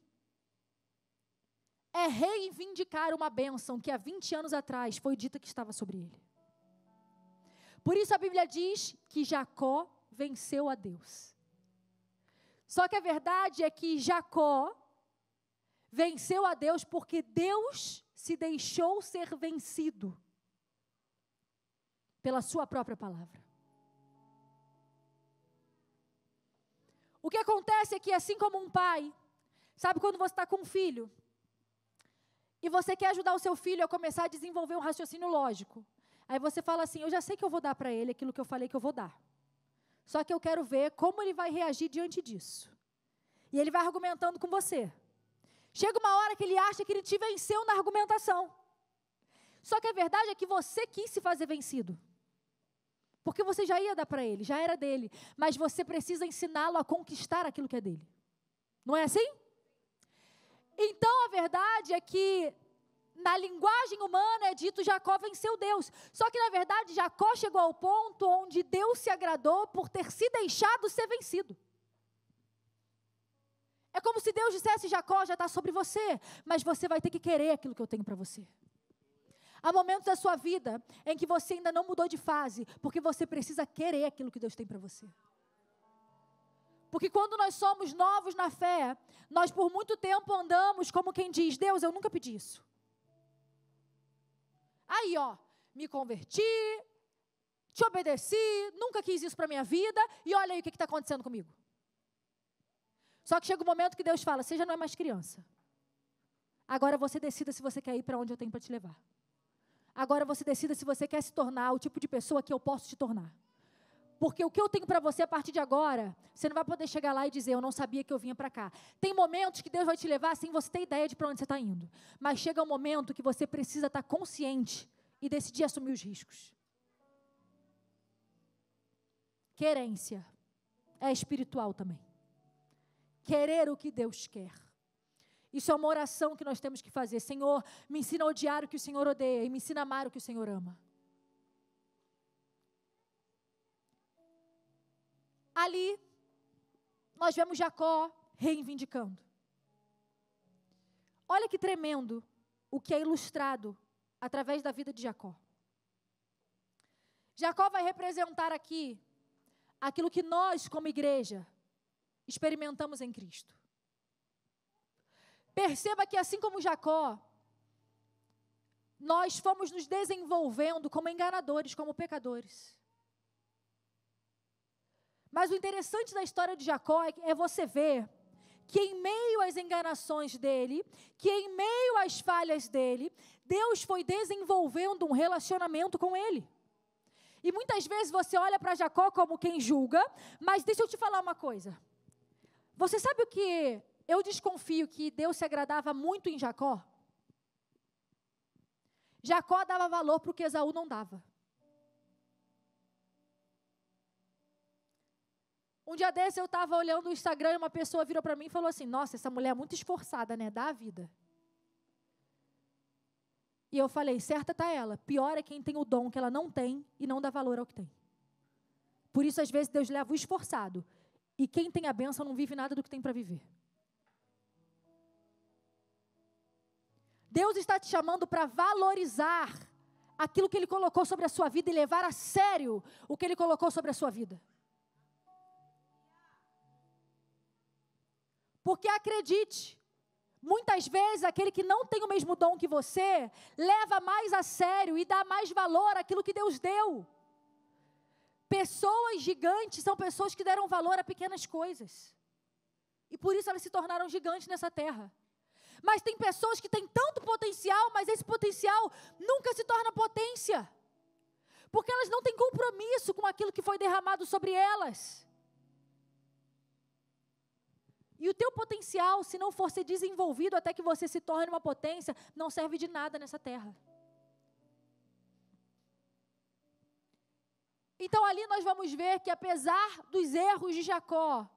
é reivindicar uma bênção que há 20 anos atrás foi dita que estava sobre ele. Por isso a Bíblia diz que Jacó venceu a Deus. Só que a verdade é que Jacó venceu a Deus porque Deus se deixou ser vencido pela sua própria palavra. O que acontece é que, assim como um pai, sabe quando você está com um filho, e você quer ajudar o seu filho a começar a desenvolver um raciocínio lógico, aí você fala assim, eu já sei que eu vou dar para ele aquilo que eu falei que eu vou dar, só que eu quero ver como ele vai reagir diante disso, e ele vai argumentando com você, chega uma hora que ele acha que ele te venceu na argumentação, só que a verdade é que você quis se fazer vencido, porque você já ia dar para ele, já era dele, mas você precisa ensiná-lo a conquistar aquilo que é dele. Não é assim? Então, a verdade é que, na linguagem humana, é dito Jacó venceu Deus. Só que, na verdade, Jacó chegou ao ponto onde Deus se agradou por ter se deixado ser vencido. É como se Deus dissesse, Jacó, já está sobre você, mas você vai ter que querer aquilo que eu tenho para você. Há momentos da sua vida em que você ainda não mudou de fase, porque você precisa querer aquilo que Deus tem para você. Porque quando nós somos novos na fé, nós por muito tempo andamos como quem diz, Deus, eu nunca pedi isso. Aí, me converti, te obedeci, nunca quis isso para a minha vida, e olha aí o que está acontecendo comigo. Só que chega um momento que Deus fala, você já não é mais criança. Agora você decida se você quer ir para onde eu tenho para te levar. Agora você decida se você quer se tornar o tipo de pessoa que eu posso te tornar. Porque o que eu tenho para você a partir de agora, você não vai poder chegar lá e dizer, eu não sabia que eu vinha para cá. Tem momentos que Deus vai te levar sem você ter ideia de para onde você está indo. Mas chega um momento que você precisa estar consciente e decidir assumir os riscos. Querência é espiritual também. Querer o que Deus quer. Isso é uma oração que nós temos que fazer. Senhor, me ensina a odiar o que o Senhor odeia e me ensina a amar o que o Senhor ama. Ali, nós vemos Jacó reivindicando. Olha que tremendo o que é ilustrado através da vida de Jacó. Jacó vai representar aqui aquilo que nós, como igreja, experimentamos em Cristo. Perceba que assim como Jacó, nós fomos nos desenvolvendo como enganadores, como pecadores. Mas o interessante da história de Jacó é você ver que em meio às enganações dele, que em meio às falhas dele, Deus foi desenvolvendo um relacionamento com ele. E muitas vezes você olha para Jacó como quem julga, mas deixa eu te falar uma coisa. Você sabe o que eu desconfio que Deus se agradava muito em Jacó? Jacó dava valor para o que Esaú não dava. Um dia desse eu estava olhando o Instagram e uma pessoa virou para mim e falou assim, nossa, essa mulher é muito esforçada, né? Dá a vida. E eu falei, certa está ela. Pior é quem tem o dom que ela não tem e não dá valor ao que tem. Por isso, às vezes, Deus leva o esforçado. E quem tem a bênção não vive nada do que tem para viver. Deus está te chamando para valorizar aquilo que Ele colocou sobre a sua vida e levar a sério o que Ele colocou sobre a sua vida. Porque acredite, muitas vezes aquele que não tem o mesmo dom que você, leva mais a sério e dá mais valor àquilo que Deus deu. Pessoas gigantes são pessoas que deram valor a pequenas coisas. E por isso elas se tornaram gigantes nessa terra. Mas tem pessoas que têm tanto potencial, mas esse potencial nunca se torna potência. Porque elas não têm compromisso com aquilo que foi derramado sobre elas. E o teu potencial, se não for ser desenvolvido até que você se torne uma potência, não serve de nada nessa terra. Então ali nós vamos ver que apesar dos erros de Jacó,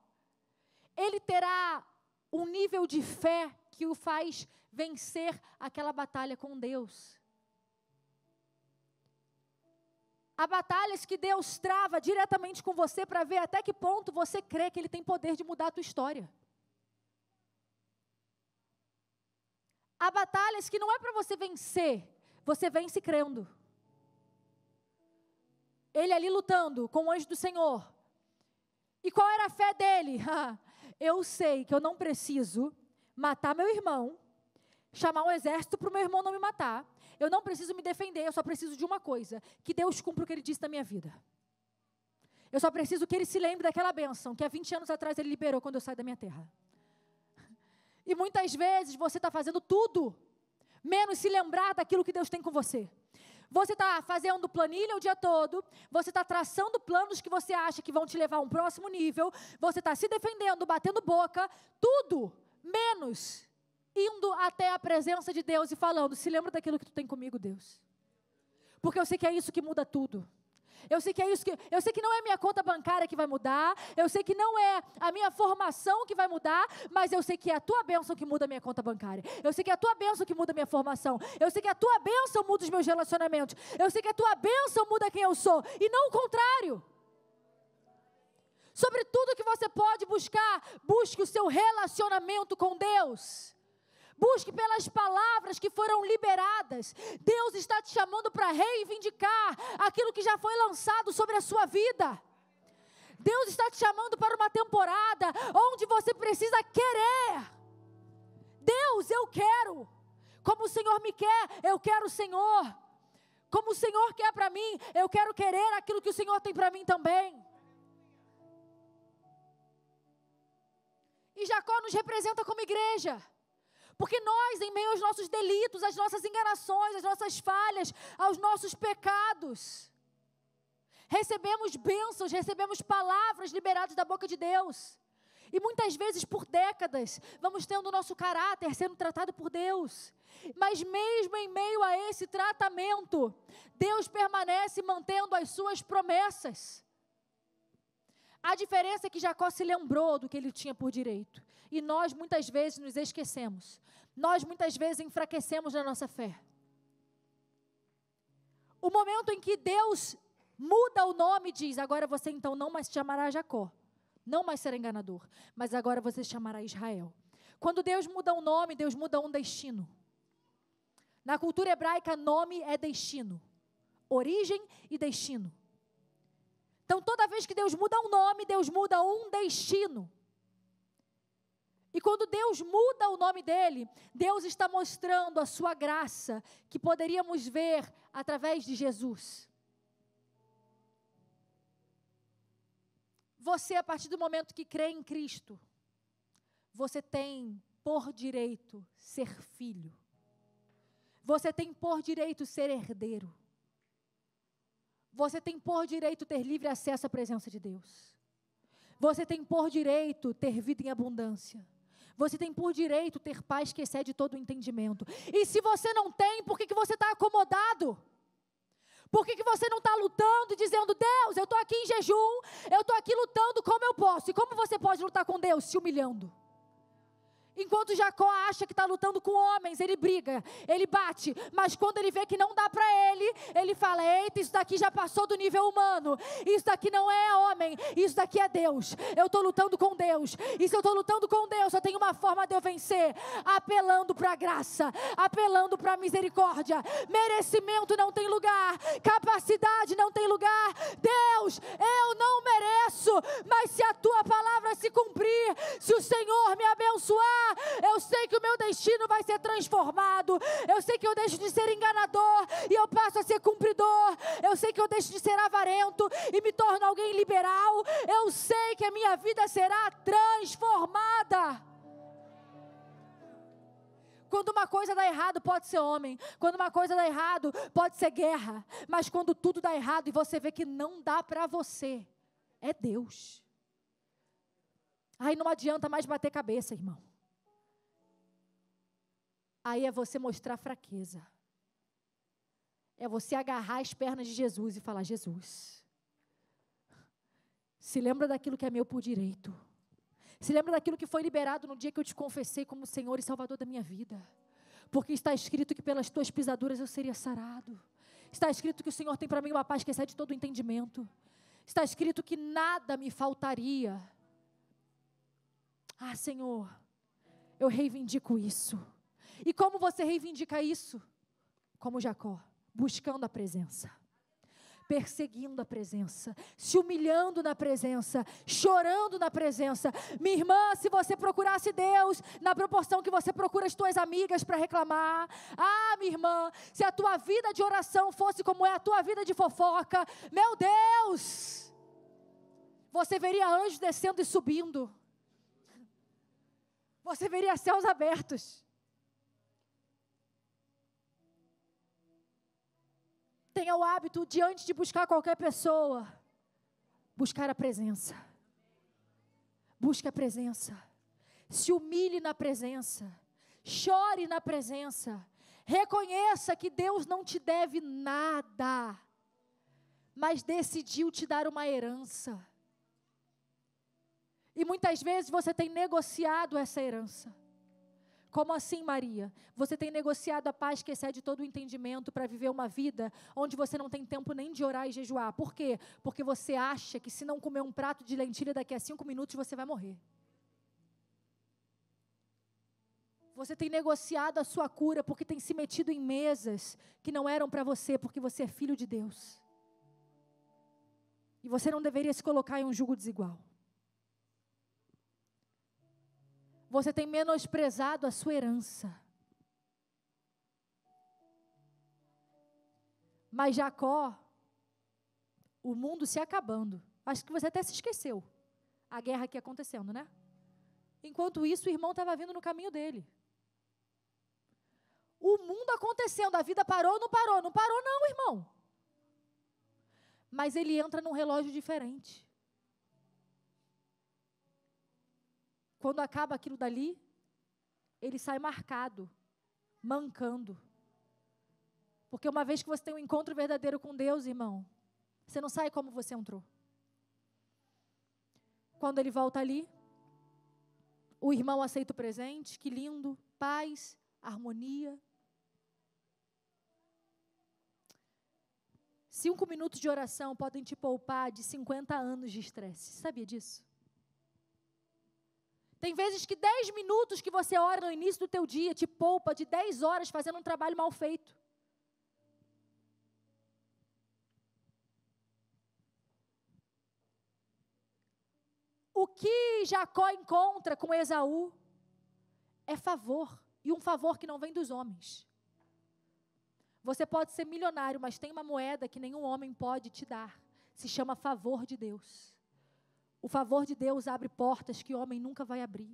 ele terá um nível de fé que o faz vencer aquela batalha com Deus. Há batalhas que Deus trava diretamente com você para ver até que ponto você crê que Ele tem poder de mudar a tua história. Há batalhas que não é para você vencer, você vence crendo. Ele ali lutando com o anjo do Senhor. E qual era a fé dele? Eu sei que eu não preciso matar meu irmão, chamar um exército para o meu irmão não me matar. Eu não preciso me defender, eu só preciso de uma coisa, que Deus cumpra o que Ele disse na minha vida. Eu só preciso que Ele se lembre daquela bênção que há 20 anos atrás Ele liberou quando eu saí da minha terra. E muitas vezes você está fazendo tudo, menos se lembrar daquilo que Deus tem com você. Você está fazendo planilha o dia todo, você está traçando planos que você acha que vão te levar a um próximo nível, você está se defendendo, batendo boca, tudo, menos indo até a presença de Deus e falando, se lembra daquilo que tu tem comigo, Deus. Porque eu sei que é isso que muda tudo. Eu sei que não é minha conta bancária que vai mudar, eu sei que não é a minha formação que vai mudar, mas eu sei que é a tua bênção que muda a minha conta bancária. Eu sei que é a tua bênção que muda a minha formação. Eu sei que a tua bênção muda os meus relacionamentos. Eu sei que a tua bênção muda quem eu sou, e não o contrário. Sobre tudo que você pode buscar, busque o seu relacionamento com Deus. Busque pelas palavras que foram liberadas. Deus está te chamando para reivindicar aquilo que já foi lançado sobre a sua vida. Deus está te chamando para uma temporada onde você precisa querer. Deus, eu quero. Como o Senhor me quer, eu quero o Senhor. Como o Senhor quer para mim, eu quero querer aquilo que o Senhor tem para mim também. E Jacó nos representa como igreja. Porque nós, em meio aos nossos delitos, às nossas enganações, às nossas falhas, aos nossos pecados, recebemos bênçãos, recebemos palavras liberadas da boca de Deus. E muitas vezes, por décadas, vamos tendo o nosso caráter sendo tratado por Deus. Mas mesmo em meio a esse tratamento, Deus permanece mantendo as suas promessas. A diferença é que Jacó se lembrou do que ele tinha por direito. E nós muitas vezes nos esquecemos. Nós muitas vezes enfraquecemos na nossa fé. O momento em que Deus muda o nome e diz, agora você então não mais se chamará Jacó. Não mais será enganador. Mas agora você se chamará Israel. Quando Deus muda um nome, Deus muda um destino. Na cultura hebraica, nome é destino. Origem e destino. Então, toda vez que Deus muda um nome, Deus muda um destino. E quando Deus muda o nome dele, Deus está mostrando a sua graça, que poderíamos ver através de Jesus. Você, a partir do momento que crê em Cristo, você tem por direito ser filho. Você tem por direito ser herdeiro. Você tem por direito ter livre acesso à presença de Deus. Você tem por direito ter vida em abundância. Você tem por direito ter paz que excede todo o entendimento. E se você não tem, por que você está acomodado? Por que você não está lutando e dizendo, Deus, eu estou aqui em jejum, eu estou aqui lutando como eu posso. E como você pode lutar com Deus? Se humilhando. Enquanto Jacó acha que está lutando com homens, ele briga, ele bate, mas quando ele vê que não dá para ele, ele fala, eita, isso daqui já passou do nível humano, isso daqui não é homem, isso daqui é Deus, eu estou lutando com Deus, e se eu estou lutando com Deus, só tem uma forma de eu vencer, apelando para a graça, apelando para a misericórdia. Merecimento não tem lugar, capacidade não tem lugar. Deus, eu não mereço, mas se a tua palavra se cumprir, se o Senhor me abençoar, eu sei que o meu destino vai ser transformado. Eu sei que eu deixo de ser enganador e eu passo a ser cumpridor. Eu sei que eu deixo de ser avarento e me torno alguém liberal. Eu sei que a minha vida será transformada. Quando uma coisa dá errado, pode ser homem. Quando uma coisa dá errado, pode ser guerra. Mas quando tudo dá errado e você vê que não dá para você, é Deus. Aí não adianta mais bater cabeça, irmão. Aí é você mostrar fraqueza. É você agarrar as pernas de Jesus e falar, Jesus, se lembra daquilo que é meu por direito. Se lembra daquilo que foi liberado no dia que eu te confessei como Senhor e Salvador da minha vida. Porque está escrito que pelas tuas pisaduras eu seria sarado. Está escrito que o Senhor tem para mim uma paz que excede todo o entendimento. Está escrito que nada me faltaria. Ah, Senhor, eu reivindico isso. E como você reivindica isso? Como Jacó, buscando a presença, perseguindo a presença, se humilhando na presença, chorando na presença. Minha irmã, se você procurasse Deus na proporção que você procura as tuas amigas para reclamar, minha irmã, se a tua vida de oração fosse como é a tua vida de fofoca, meu Deus, você veria anjos descendo e subindo, você veria céus abertos. Tenha o hábito, diante de buscar qualquer pessoa, buscar a presença. Busque a presença. Se humilhe na presença. Chore na presença. Reconheça que Deus não te deve nada, mas decidiu te dar uma herança. E muitas vezes você tem negociado essa herança. Como assim, Maria? Você tem negociado a paz que excede todo o entendimento para viver uma vida onde você não tem tempo nem de orar e jejuar. Por quê? Porque você acha que se não comer um prato de lentilha daqui a 5 minutos você vai morrer. Você tem negociado a sua cura porque tem se metido em mesas que não eram para você, porque você é filho de Deus. E você não deveria se colocar em um jugo desigual. Você tem menosprezado a sua herança. Mas Jacó, o mundo se acabando. Acho que você até se esqueceu. A guerra aqui acontecendo, né? Enquanto isso, o irmão estava vindo no caminho dele. O mundo acontecendo, a vida parou, não parou? Não parou não, irmão. Mas ele entra num relógio diferente. Quando acaba aquilo dali, ele sai marcado, mancando. Porque uma vez que você tem um encontro verdadeiro com Deus, irmão, você não sai como você entrou. Quando ele volta ali, o irmão aceita o presente, que lindo, paz, harmonia. 5 minutos de oração podem te poupar de 50 anos de estresse. Sabia disso? Tem vezes que 10 minutos que você ora no início do teu dia te poupa de 10 horas fazendo um trabalho mal feito. O que Jacó encontra com Esaú é favor, e um favor que não vem dos homens. Você pode ser milionário, mas tem uma moeda que nenhum homem pode te dar. Se chama favor de Deus. O favor de Deus abre portas que o homem nunca vai abrir.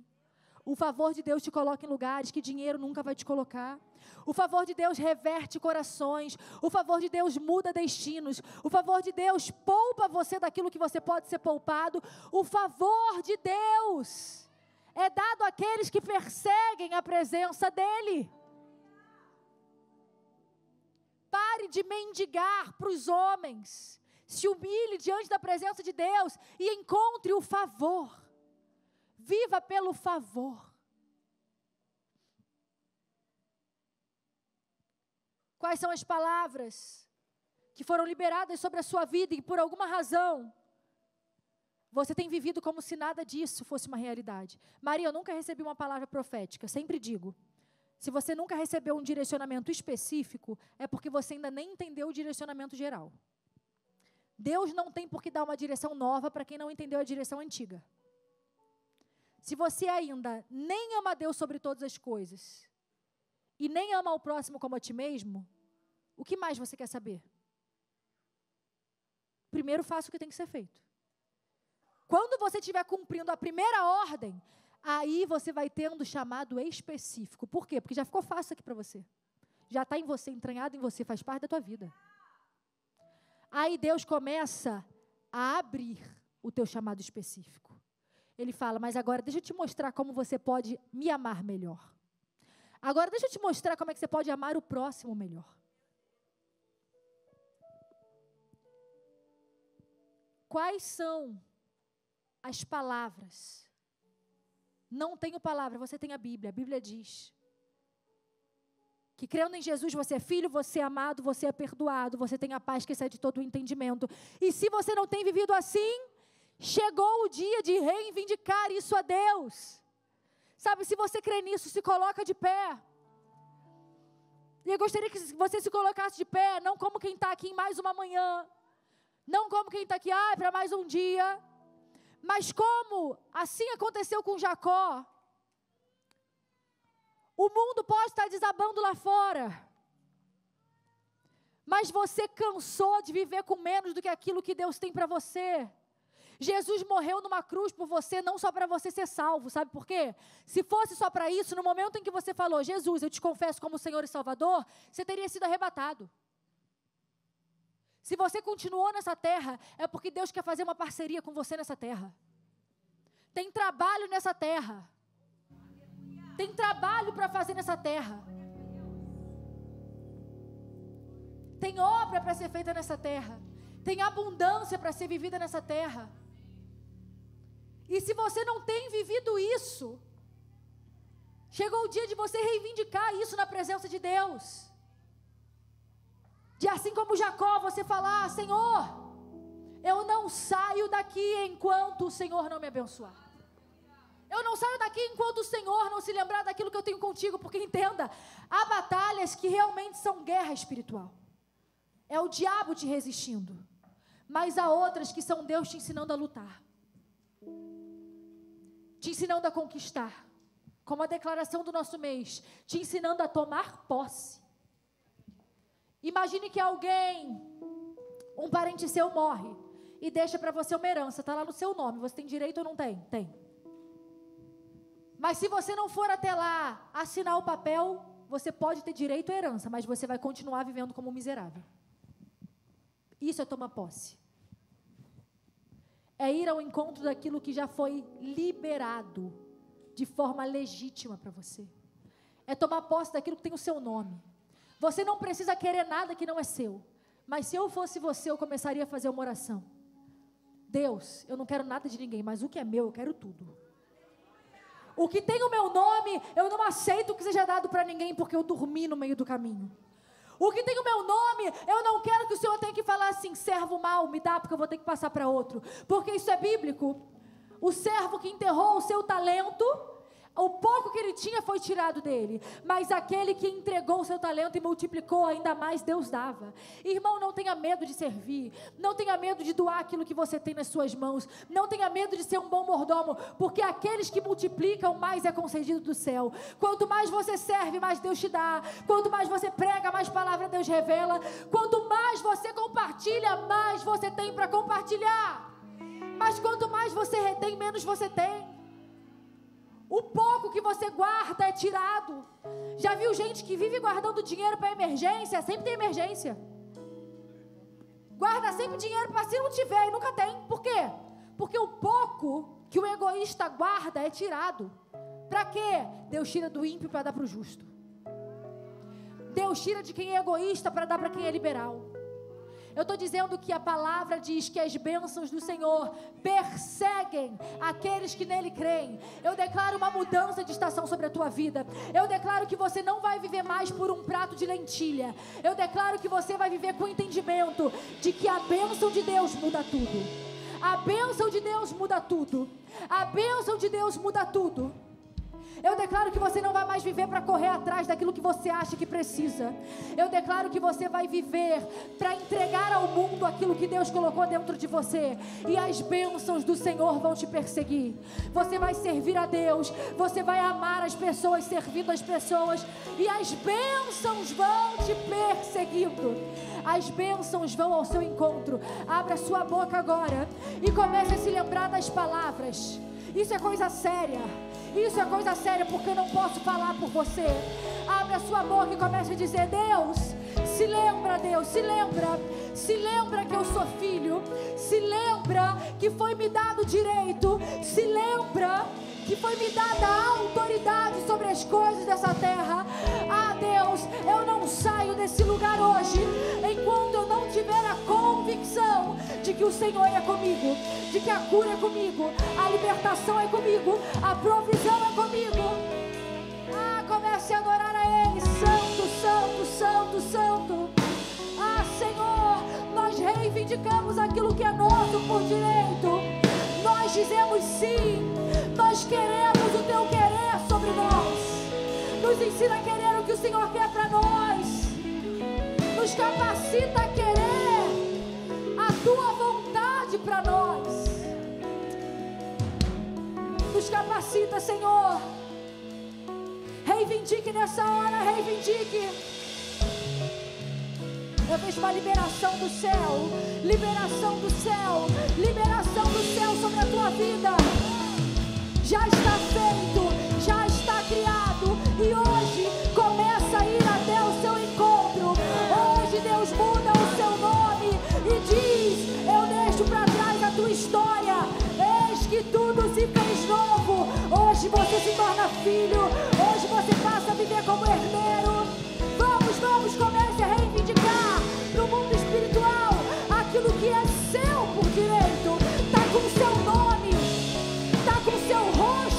O favor de Deus te coloca em lugares que dinheiro nunca vai te colocar. O favor de Deus reverte corações. O favor de Deus muda destinos. O favor de Deus poupa você daquilo que você pode ser poupado. O favor de Deus é dado àqueles que perseguem a presença dEle. Pare de mendigar para os homens. Se humilhe diante da presença de Deus e encontre o favor. Viva pelo favor. Quais são as palavras que foram liberadas sobre a sua vida e que por alguma razão você tem vivido como se nada disso fosse uma realidade? Maria, eu nunca recebi uma palavra profética, sempre digo. Se você nunca recebeu um direcionamento específico, é porque você ainda nem entendeu o direcionamento geral. Deus não tem por que dar uma direção nova para quem não entendeu a direção antiga. Se você ainda nem ama Deus sobre todas as coisas, e nem ama o próximo como a ti mesmo, o que mais você quer saber? Primeiro faça o que tem que ser feito. Quando você estiver cumprindo a primeira ordem, aí você vai tendo o chamado específico. Por quê? Porque já ficou fácil aqui para você. Já está em você, entranhado em você, faz parte da tua vida. Aí Deus começa a abrir o teu chamado específico. Ele fala, mas agora deixa eu te mostrar como você pode me amar melhor. Agora deixa eu te mostrar como é que você pode amar o próximo melhor. Quais são as palavras não tenho palavra, você tem a Bíblia. A Bíblia diz que crendo em Jesus você é filho, você é amado, você é perdoado, você tem a paz que excede todo o entendimento. E se você não tem vivido assim, chegou o dia de reivindicar isso a Deus. Sabe, se você crê nisso, se coloca de pé. E eu gostaria que você se colocasse de pé, não como quem está aqui em mais uma manhã, não como quem está aqui, para mais um dia, mas como assim aconteceu com Jacó. O mundo pode estar desabando lá fora, mas você cansou de viver com menos do que aquilo que Deus tem para você. Jesus morreu numa cruz por você, não só para você ser salvo, sabe por quê? Se fosse só para isso, no momento em que você falou, Jesus, eu te confesso como Senhor e Salvador, você teria sido arrebatado. Se você continuou nessa terra, é porque Deus quer fazer uma parceria com você nessa terra. Tem trabalho nessa terra. Tem trabalho para fazer nessa terra. Tem obra para ser feita nessa terra. Tem abundância para ser vivida nessa terra. E se você não tem vivido isso, chegou o dia de você reivindicar isso na presença de Deus. De assim como Jacó, você falar, Senhor, eu não saio daqui enquanto o Senhor não me abençoar. Eu não saio daqui enquanto o Senhor não se lembrar daquilo que eu tenho contigo, porque entenda, há batalhas que realmente são guerra espiritual. É o diabo te resistindo. Mas há outras que são Deus te ensinando a lutar. Te ensinando a conquistar. Como a declaração do nosso mês. Te ensinando a tomar posse. Imagine que alguém, um parente seu morre e deixa para você uma herança, está lá no seu nome. Você tem direito ou não tem? Tem. Mas se você não for até lá assinar o papel, você pode ter direito à herança, mas você vai continuar vivendo como um miserável. Isso é tomar posse. É ir ao encontro daquilo que já foi liberado de forma legítima para você. É tomar posse daquilo que tem o seu nome. Você não precisa querer nada que não é seu. Mas se eu fosse você, eu começaria a fazer uma oração. Deus, eu não quero nada de ninguém, mas o que é meu, eu quero tudo. O que tem o meu nome, eu não aceito que seja dado para ninguém, porque eu dormi no meio do caminho. O que tem o meu nome, eu não quero que o Senhor tenha que falar assim, servo mau, me dá, porque eu vou ter que passar para outro. Porque isso é bíblico. O servo que enterrou o seu talento, o pouco que ele tinha foi tirado dele, mas aquele que entregou o seu talento e multiplicou ainda mais, Deus dava. Irmão, não tenha medo de servir, não tenha medo de doar aquilo que você tem nas suas mãos, não tenha medo de ser um bom mordomo, porque aqueles que multiplicam, mais é concedido do céu. Quanto mais você serve, mais Deus te dá. Quanto mais você prega, mais palavra Deus revela. Quanto mais você compartilha, mais você tem para compartilhar. Mas quanto mais você retém, menos você tem. O pouco que você guarda é tirado. Já viu gente que vive guardando dinheiro para emergência? Sempre tem emergência. Guarda sempre dinheiro para se não tiver e nunca tem. Por quê? Porque o pouco que o egoísta guarda é tirado. Para quê? Deus tira do ímpio para dar para o justo. Deus tira de quem é egoísta para dar para quem é liberal. Eu estou dizendo que a palavra diz que as bênçãos do Senhor perseguem aqueles que nele creem. Eu declaro uma mudança de estação sobre a tua vida. Eu declaro que você não vai viver mais por um prato de lentilha. Eu declaro que você vai viver com o entendimento de que a bênção de Deus muda tudo. A bênção de Deus muda tudo. A bênção de Deus muda tudo. Eu declaro que você não vai mais viver para correr atrás daquilo que você acha que precisa. Eu declaro que você vai viver para entregar ao mundo aquilo que Deus colocou dentro de você. E as bênçãos do Senhor vão te perseguir. Você vai servir a Deus. Você vai amar as pessoas, servindo as pessoas. E as bênçãos vão te perseguindo. As bênçãos vão ao seu encontro. Abra sua boca agora e comece a se lembrar das palavras. Isso é coisa séria. Isso é coisa séria, porque eu não posso falar por você. Abre a sua boca e comece a dizer: Deus, se lembra, Deus, se lembra. Se lembra que eu sou filho. Se lembra que foi me dado direito. Se lembra que foi me dada a autoridade sobre as coisas dessa terra. Ah, Deus, eu não saio desse lugar hoje enquanto eu não tiver a convicção de que o Senhor é comigo, de que a cura é comigo, a libertação é comigo, a provisão é comigo. Ah, comece a adorar a Ele. Santo, santo, santo, santo. Ah, Senhor, nós reivindicamos aquilo que é nosso por direito. Nós dizemos sim. Nós queremos o Teu querer sobre nós. Nos ensina a querer o que o Senhor quer para nós. Nos capacita a querer a Tua vontade para nós. Nos capacita, Senhor. Reivindique nessa hora, reivindique. Eu vejo uma liberação do céu, liberação do céu, liberação do céu sobre a tua vida. Já está feito, já está criado, e hoje começa a ir até o seu encontro. Hoje Deus muda o seu nome e diz: eu deixo para trás a tua história, eis que tudo se fez novo. Hoje você se torna filho, hoje você passa a viver como herdeiro. Vamos, vamos, comece a reivindicar no mundo espiritual aquilo que é seu por direito. Está com o seu nome, está com o seu rosto.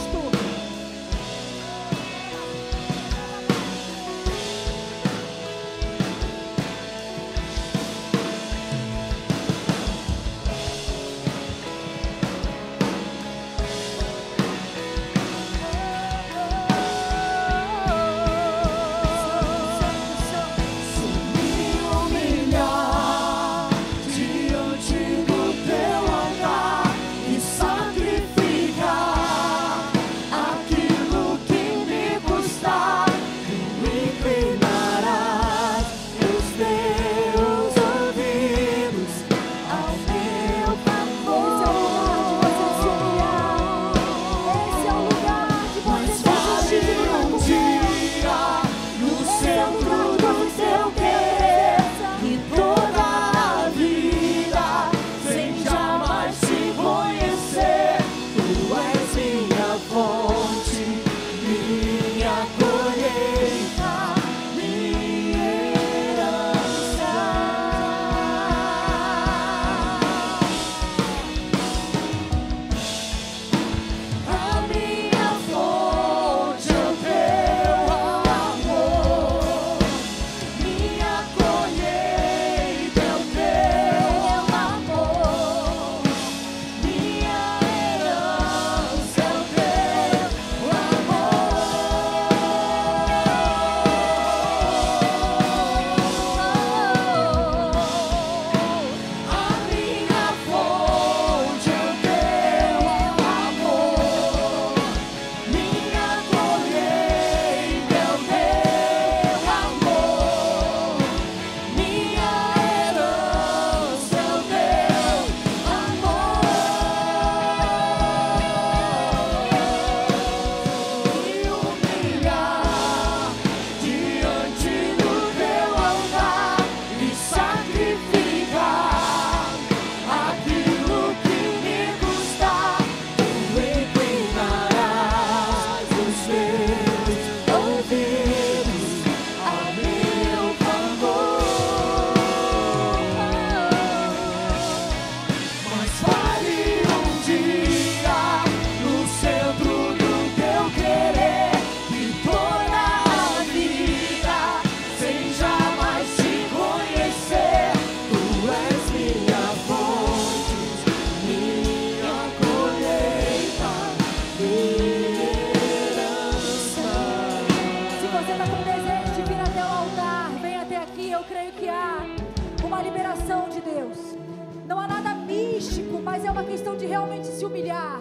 Mas é uma questão de realmente se humilhar,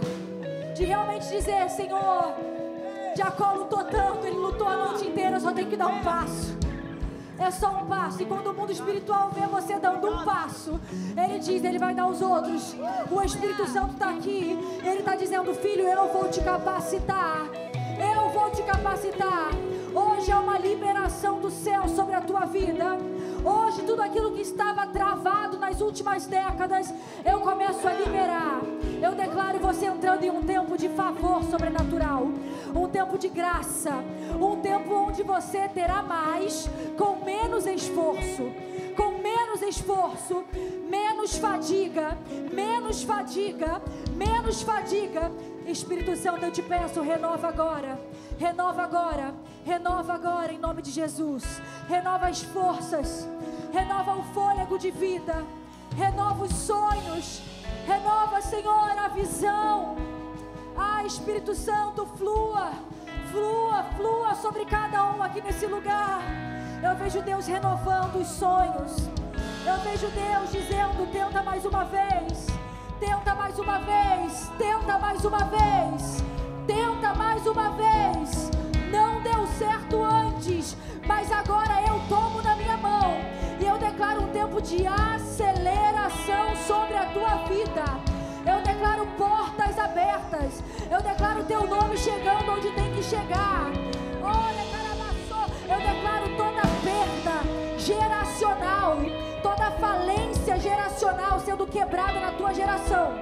de realmente dizer: Senhor, Jacó lutou tanto, ele lutou a noite inteira, eu só tenho que dar um passo. É só um passo. E quando o mundo espiritual vê você dando um passo, ele diz, ele vai dar os outros. O Espírito Santo está aqui, ele está dizendo: filho, eu vou te capacitar, eu vou te capacitar. Hoje é uma liberação do céu sobre a tua vida. Hoje tudo aquilo que estava travado nas últimas décadas, eu começo a liberar. Eu declaro você entrando entrando em um tempo de favor sobrenatural, um tempo de graça, um tempo onde você terá mais com menos esforço, menos fadiga, menos fadiga, menos fadiga. Espírito Santo, eu te peço, renova agora, renova agora, renova agora em nome de Jesus. Renova as forças, renova o fôlego de vida, renova os sonhos, renova, Senhor, a visão. Ah, Espírito Santo, flua, flua, flua sobre cada um aqui nesse lugar. Eu vejo Deus renovando os sonhos. Eu vejo Deus dizendo: tenta mais uma vez, tenta mais uma vez, tenta mais uma vez, tenta mais uma vez. Não deu certo antes, mas agora eu tomo na minha mão e eu declaro um tempo de aceleração sobre a tua vida. Eu declaro portas abertas, eu declaro teu nome chegando onde tem que chegar. Olha, Caramaçô, eu declaro toda perda geracional, toda falência geracional sendo quebrada na tua geração.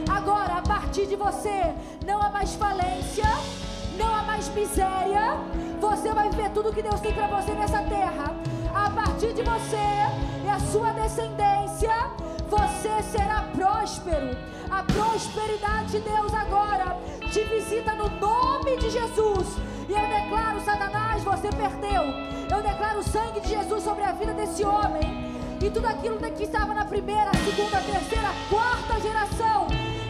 Agora, a partir de você, não há mais falência, não há mais miséria. Você vai ver tudo que Deus tem para você nessa terra. A partir de você e a sua descendência, você será próspero. A prosperidade de Deus agora te visita no nome de Jesus. E eu declaro: Satanás, você perdeu. Eu declaro o sangue de Jesus sobre a vida desse homem. E tudo aquilo que estava na primeira, segunda, terceira, quarta geração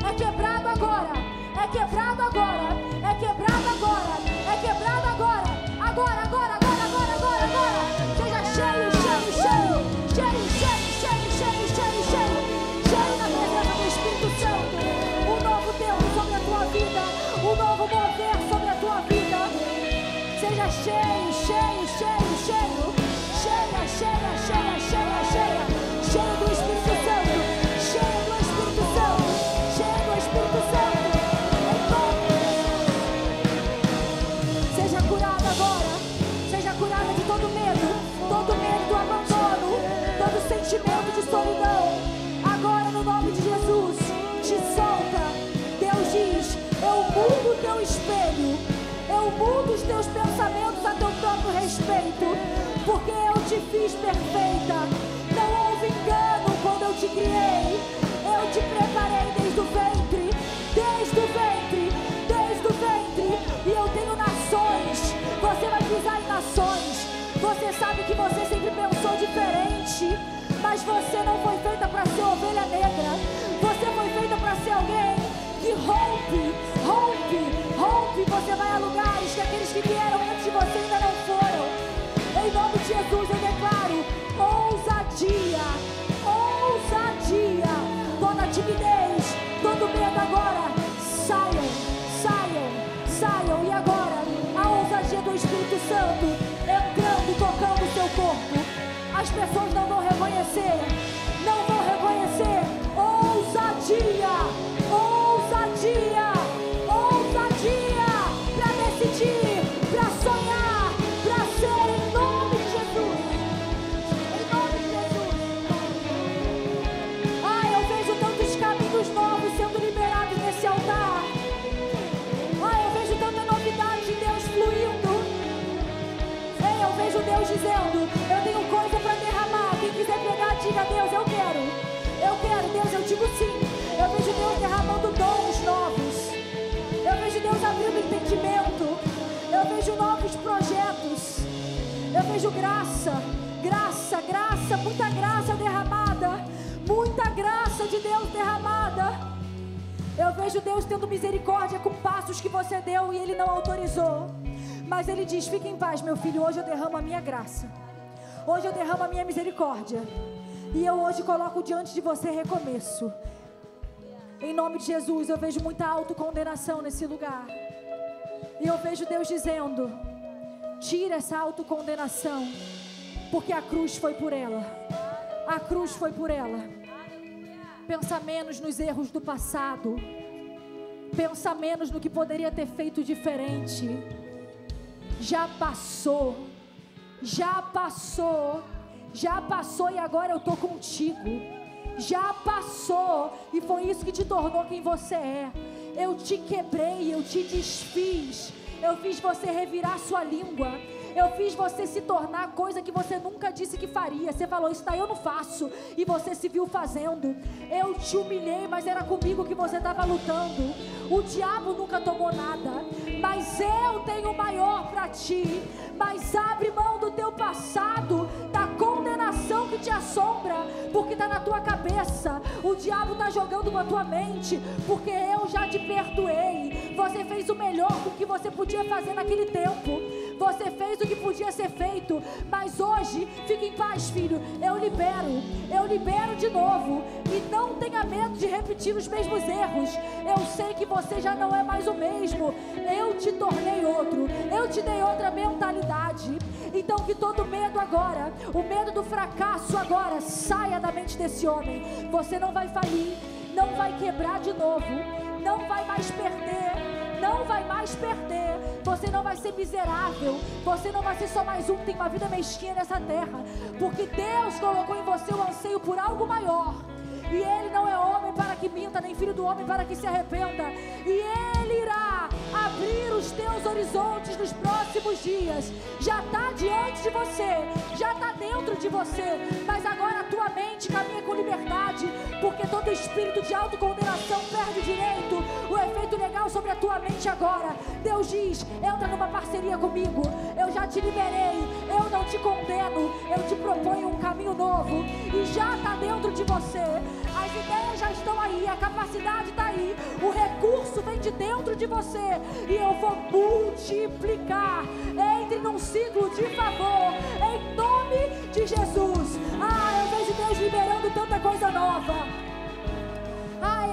é quebrado agora. É quebrado agora. É quebrado agora. É quebrado agora. Agora, agora, agora, agora, agora, agora. Seja cheio, cheio, cheio. Cheio, cheio, cheio, cheio, cheio, cheio. Cheio na presença do Espírito Santo. Um novo tempo sobre a tua vida. Um novo mover sobre a tua vida. Seja cheio, cheio, cheio, cheio. Cheia, cheia, cheia, cheia, cheia. Cheia do Espírito Santo. Cheia do Espírito Santo. Cheia do Espírito Santo. Seja curada agora. Seja curada de todo medo do abandono, todo sentimento de solidão. Agora, no nome de Jesus, te solta. Deus diz: eu mudo o teu espelho, eu mudo os teus pensamentos a teu próprio respeito, porque eu te fiz perfeita. Não houve engano quando eu te criei. Eu te preparei desde o ventre, desde o ventre, desde o ventre. E eu tenho nações. Você vai pisar em nações. Você sabe que você sempre pensou diferente, mas você não foi feita para ser ovelha negra. Você foi feita para ser alguém que rompe, rompe, rompe. Você vai a lugares que aqueles que vieram antes de você ainda não foram. Em nome de Jesus eu declaro ousadia, ousadia. Toda timidez, todo medo agora, saiam, saiam, saiam. E agora, a ousadia do Espírito Santo entrando e tocando o seu corpo. As pessoas não vão reconhecer, não vão reconhecer. Ousadia, ousadia, ousadia para decidir, para sonhar, para ser, em nome de Jesus. Em nome de Jesus. Ah, eu vejo tantos caminhos novos sendo liberados nesse altar. Ah, eu vejo tanta novidade de Deus fluindo. Ei, eu vejo Deus dizendo: eu tenho coisa para derramar. Quem quiser pegar, diga: Deus, eu quero. Eu quero, Deus, eu digo sim. Eu vejo Deus derramando dons novos. Eu vejo Deus abrindo entendimento. Eu vejo novos projetos. Eu vejo graça, graça, graça, muita graça derramada. Muita graça de Deus derramada. Eu vejo Deus tendo misericórdia com passos que você deu e Ele não autorizou. Mas Ele diz: fique em paz, meu filho, hoje eu derramo a minha graça. Hoje eu derramo a minha misericórdia. E eu hoje coloco diante de você recomeço. Em nome de Jesus, eu vejo muita autocondenação nesse lugar. E eu vejo Deus dizendo: tira essa autocondenação, porque a cruz foi por ela. A cruz foi por ela. Pensa menos nos erros do passado. Pensa menos no que poderia ter feito diferente. Já passou. Já passou. Já passou e agora eu estou contigo. Já passou e foi isso que te tornou quem você é. Eu te quebrei, eu te desfiz. Eu fiz você revirar sua língua. Eu fiz você se tornar coisa que você nunca disse que faria. Você falou, isso daí eu não faço. E você se viu fazendo. Eu te humilhei, mas era comigo que você estava lutando. O diabo nunca tomou nada. Mas eu tenho o maior para ti. Mas abre mão do teu passado, da condenação que te assombra, porque está na tua cabeça. O diabo está jogando na tua mente, porque eu já te perdoei. Você fez o melhor do que você podia fazer naquele tempo. Você fez o que podia ser feito, mas hoje, fique em paz, filho. Eu libero de novo. E não tenha medo de repetir os mesmos erros. Eu sei que você já não é mais o mesmo. Eu te tornei outro. Eu te dei outra mentalidade. Então que todo medo agora, o medo do fracasso agora, saia da mente desse homem. Você não vai falir, não vai quebrar de novo, não vai mais perder. Não vai mais perder. Você não vai ser miserável. Você não vai ser só mais um que tem uma vida mesquinha nessa terra. Porque Deus colocou em você o anseio por algo maior. E Ele não é homem para que minta, nem filho do homem para que se arrependa. E Ele irá abrir os teus horizontes nos próximos dias. Já está diante de você, já está dentro de você. Mas agora a tua mente caminha com liberdade, porque todo espírito de autocondenação perde o direito, o efeito legal sobre a tua mente agora. Deus diz, entra numa parceria comigo. Eu já te liberei, eu não te condeno. Eu te proponho um caminho novo. E já está dentro de você. As ideias já estão aí, a capacidade está aí, o recurso vem de dentro de você. E eu vou multiplicar. Entre num ciclo de favor, em nome de Jesus. Eu vejo Deus liberando tanta coisa nova.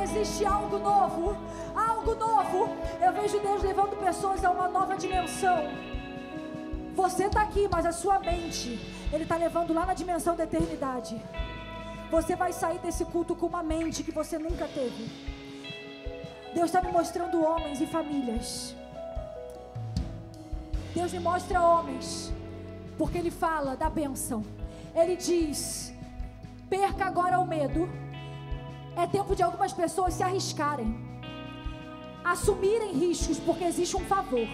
Existe algo novo, algo novo. Eu vejo Deus levando pessoas a uma nova dimensão. Você está aqui, mas a sua mente, Ele está levando lá na dimensão da eternidade. Você vai sair desse culto com uma mente que você nunca teve. Deus está me mostrando homens e famílias. Deus me mostra homens, porque Ele fala da bênção. Ele diz, perca agora o medo. É tempo de algumas pessoas se arriscarem, assumirem riscos, porque existe um favor.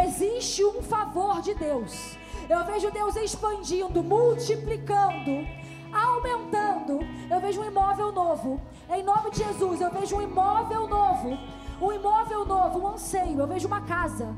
Existe um favor de Deus. Eu vejo Deus expandindo, multiplicando, aumentando. Eu vejo um imóvel novo. Em nome de Jesus, eu vejo um imóvel novo. Um imóvel novo, um anseio. Eu vejo uma casa.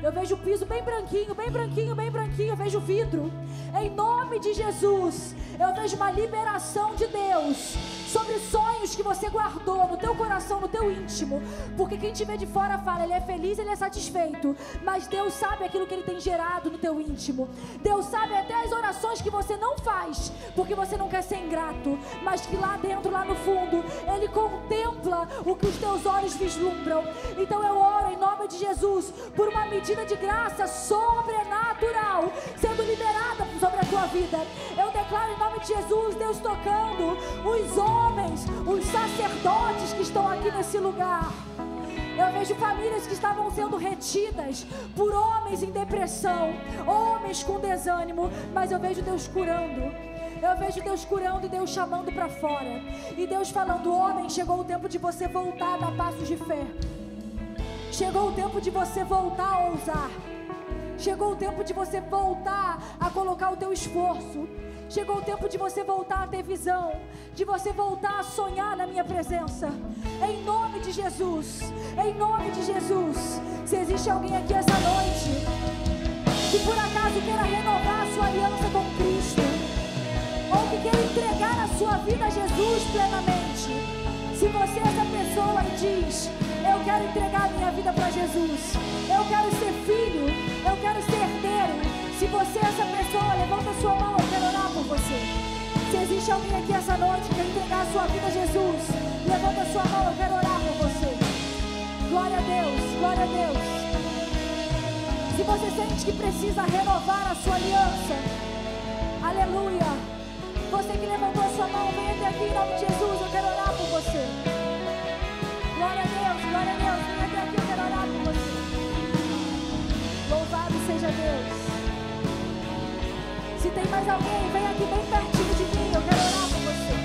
Eu vejo o piso bem branquinho, bem branquinho, bem branquinho. Eu vejo vidro. Em nome de Jesus, eu vejo uma liberação de Deus sobre sonhos que você guardou no teu coração, no teu íntimo. Porque quem te vê de fora fala, ele é feliz, ele é satisfeito. Mas Deus sabe aquilo que Ele tem gerado no teu íntimo. Deus sabe até as orações que você não faz, porque você não quer ser ingrato. Mas que lá dentro, lá no fundo, Ele contempla o que os teus olhos vislumbram. Então eu oro em nome de Jesus por uma medida de graça sobrenatural sendo liberada sobre a tua vida. Eu declaro em nome de Jesus, Deus tocando os homens, os sacerdotes que estão aqui nesse lugar. Eu vejo famílias que estavam sendo retidas por homens em depressão, homens com desânimo, mas eu vejo Deus curando. Eu vejo Deus curando e Deus chamando para fora. E Deus falando, homem, chegou o tempo de você voltar a dar passos de fé. Chegou o tempo de você voltar a ousar. Chegou o tempo de você voltar a colocar o teu esforço. Chegou o tempo de você voltar a ter visão, de você voltar a sonhar na minha presença. Em nome de Jesus, em nome de Jesus. Se existe alguém aqui essa noite que por acaso queira renovar a sua aliança com Cristo, ou que queira entregar a sua vida a Jesus plenamente, se você é essa pessoa e diz, eu quero entregar a minha vida para Jesus, eu quero ser filho, eu quero ser herdeiro. Se você é essa pessoa, levanta a sua mão, eu quero orar por você. Se existe alguém aqui essa noite que quer entregar a sua vida a Jesus, levanta a sua mão, eu quero orar por você. Glória a Deus, glória a Deus. Se você sente que precisa renovar a sua aliança, aleluia. Você que levantou a sua mão, vem até aqui em nome de Jesus, eu quero orar por você. Glória a Deus, vem até aqui, eu quero orar por você. Louvado seja Deus. Se tem mais alguém, vem aqui bem pertinho de mim, eu quero orar por você.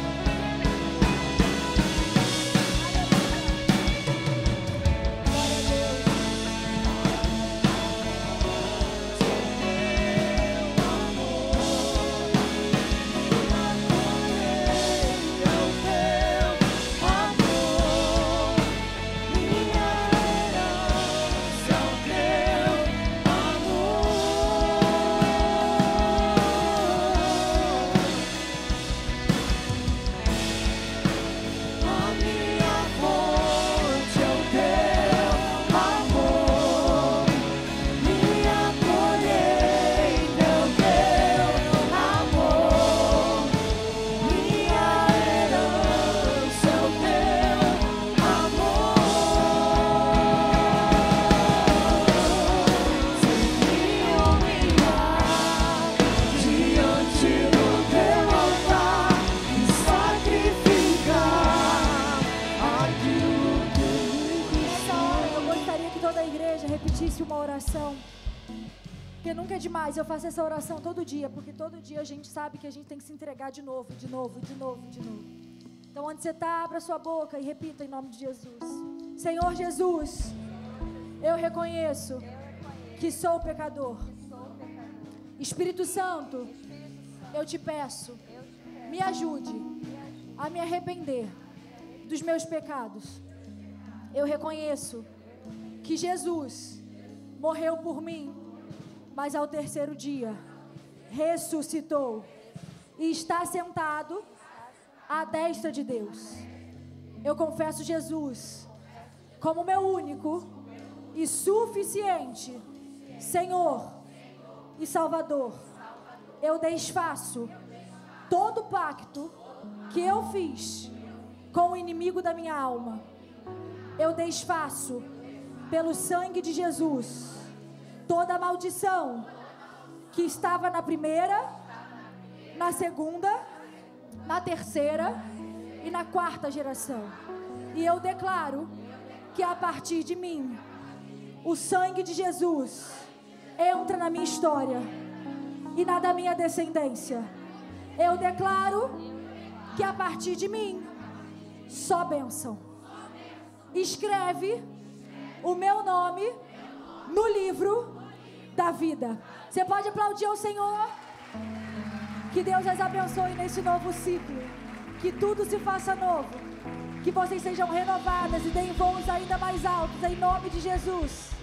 igreja repetisse uma oração, porque nunca é demais. Eu faço essa oração todo dia, porque todo dia a gente sabe que a gente tem que se entregar de novo, de novo, de novo, de novo. Então, onde você está, abra sua boca e repita em nome de Jesus. Senhor Jesus, eu reconheço que sou pecador. Espírito Santo, eu te peço, me ajude a me arrepender dos meus pecados. Eu reconheço que Jesus morreu por mim, mas ao terceiro dia ressuscitou e está sentado à destra de Deus. Eu confesso Jesus como meu único e suficiente Senhor e Salvador. Eu desfaço todo pacto que eu fiz com o inimigo da minha alma. Eu desfaço pelo sangue de Jesus toda maldição que estava na primeira, na segunda, na terceira e na quarta geração. E eu declaro que a partir de mim, o sangue de Jesus entra na minha história e na da minha descendência. Eu declaro que a partir de mim, só bênção. Escreve o meu nome no livro da vida. Você pode aplaudir ao Senhor? Que Deus as abençoe nesse novo ciclo. Que tudo se faça novo. Que vocês sejam renovadas e deem voos ainda mais altos, em nome de Jesus.